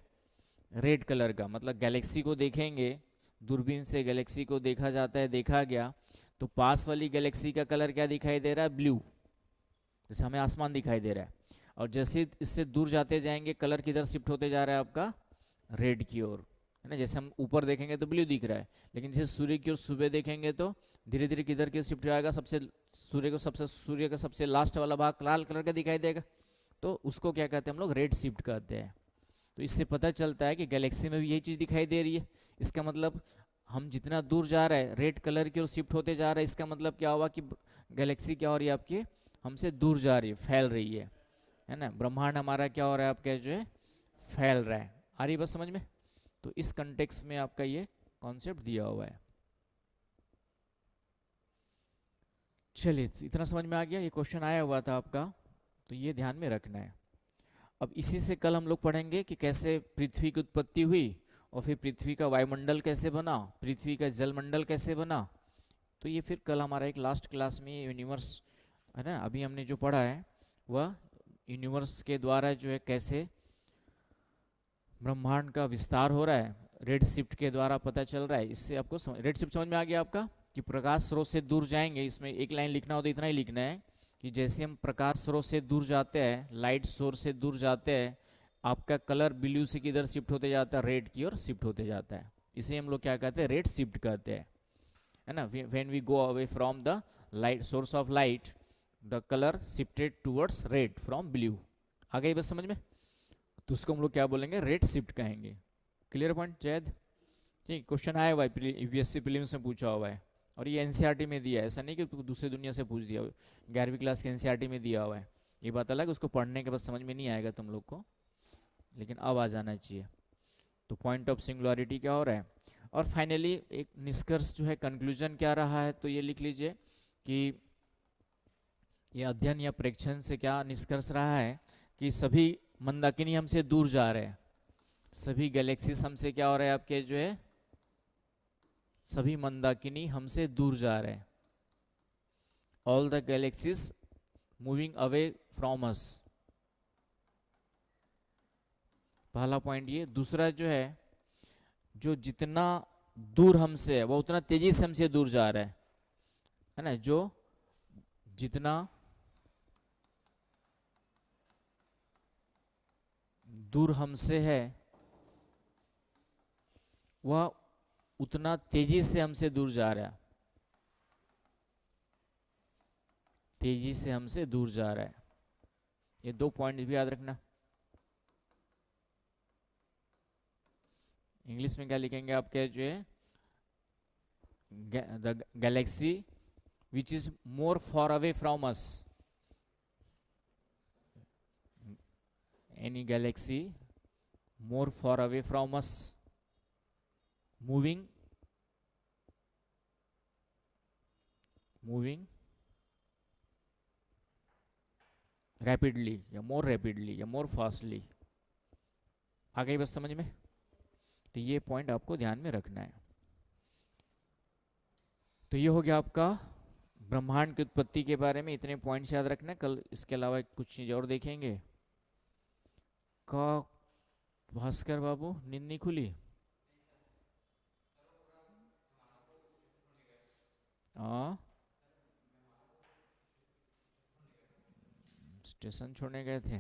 रेड कलर का। मतलब गैलेक्सी को देखेंगे, दूरबीन से गैलेक्सी को देखा जाता है, देखा गया तो पास वाली गैलेक्सी का कलर क्या दिखाई दे रहा है, ब्लू, जैसे हमें आसमान दिखाई दे रहा है। और जैसे इससे दूर जाते जाएंगे कलर किधर शिफ्ट होते जा रहा है आपका, रेड की ओर, है ना। जैसे हम ऊपर देखेंगे तो ब्लू दिख रहा है, लेकिन जैसे सूर्य की ओर सुबह देखेंगे तो धीरे धीरे किधर की शिफ्ट आएगा, सबसे सूर्य का सबसे लास्ट वाला भाग लाल कलर का दिखाई देगा, तो उसको क्या कहते हैं हम लोग, रेड शिफ्ट कहते हैं। तो इससे पता चलता है कि गैलेक्सी में भी यही चीज़ दिखाई दे रही है। इसका मतलब हम जितना दूर जा रहे हैं रेड कलर की ओर शिफ्ट होते जा रहे हैं, इसका मतलब क्या हुआ कि गैलेक्सी क्या हो रही है आपकी, हमसे दूर जा रही है, फैल रही है ना। ब्रह्मांड हमारा क्या हो रहा है आपका जो है, फैल रहा है। आ रही बस समझ में। तो इस कंटेक्स्ट में आपका ये कॉन्सेप्ट दिया हुआ है। चलिए इतना समझ में आ गया, ये क्वेश्चन आया हुआ था आपका, तो ये ध्यान में रखना है। अब इसी से कल हम लोग पढ़ेंगे कि कैसे पृथ्वी की उत्पत्ति हुई, और फिर पृथ्वी का वायुमंडल कैसे बना, पृथ्वी का जलमंडल कैसे बना। तो ये फिर कल हमारा एक लास्ट क्लास में यूनिवर्स है ना, अभी हमने जो पढ़ा है वह यूनिवर्स के द्वारा जो है कैसे ब्रह्मांड का विस्तार हो रहा है, रेड शिफ्ट के द्वारा पता चल रहा है। इससे आपको रेड शिफ्ट समझ में आ गया आपका, कि प्रकाश स्रोत से दूर जाएंगे। इसमें एक लाइन लिखना हो तो इतना ही लिखना है कि जैसे हम प्रकाश स्रोत से दूर जाते हैं, लाइट सोर्स से दूर जाते हैं, आपका कलर ब्लू से किधर शिफ्ट होते जाता है, रेड की ओर शिफ्ट होते जाता है। इसे हम लोग क्या कहते हैं, रेड शिफ्ट कहते हैं, है ना। When we go away from the light source of light, the colour shifted towards red from blue. आ गई बस समझ में। तो उसको हम लोग क्या बोलेंगे, रेड शिफ्ट कहेंगे। Clear point Zaid. ठीक, क्वेश्चन आया हुआ है, यूपीएससी प्रीलिम्स में पूछा हुआ है, और ये एनसीईआरटी में दिया है, ऐसा नहीं कि दूसरी दुनिया से पूछ दिया। 11वीं क्लास के एनसीईआरटी में दिया हुआ है। ये बात अलग है, उसको पढ़ने के बाद समझ में नहीं आएगा तुम लोग को, लेकिन अब आ जाना चाहिए। तो पॉइंट ऑफ सिंगुलरिटी क्या हो रहा है, और फाइनली एक निष्कर्ष जो है, कंक्लूजन क्या रहा है, तो ये लिख लीजिए कि ये अध्ययन या प्रेक्षण से क्या निष्कर्ष रहा है कि सभी मंदाकिनी हमसे दूर जा रहे हैं, सभी गैलेक्सीज हमसे क्या हो रहे हैं आपके जो है, सभी मंदाकिनी हमसे दूर जा रहे हैं। All the galaxies moving away from अस। पहला पॉइंट ये। दूसरा जो है, जो जितना दूर हमसे है वो उतना तेजी से हमसे दूर जा रहा है ना। जो जितना दूर हमसे है वह उतना तेजी से हमसे दूर जा रहा है, तेजी से हमसे दूर जा रहा है। ये दो पॉइंट भी याद रखना। इंग्लिश में क्या लिखेंगे आपके जो है, the Galaxy which is more for away from us, any Galaxy more for away from us, moving rapidly या मोर फास्टली। आ गई बस समझ में। तो ये पॉइंट आपको ध्यान में रखना है। तो ये हो गया आपका ब्रह्मांड की उत्पत्ति के बारे में, इतने पॉइंट्स याद रखना है। कल इसके अलावा कुछ चीज और देखेंगे। का भास्कर बाबू नींद नहीं खुली? हाँ, स्टेशन छोड़ने गए थे।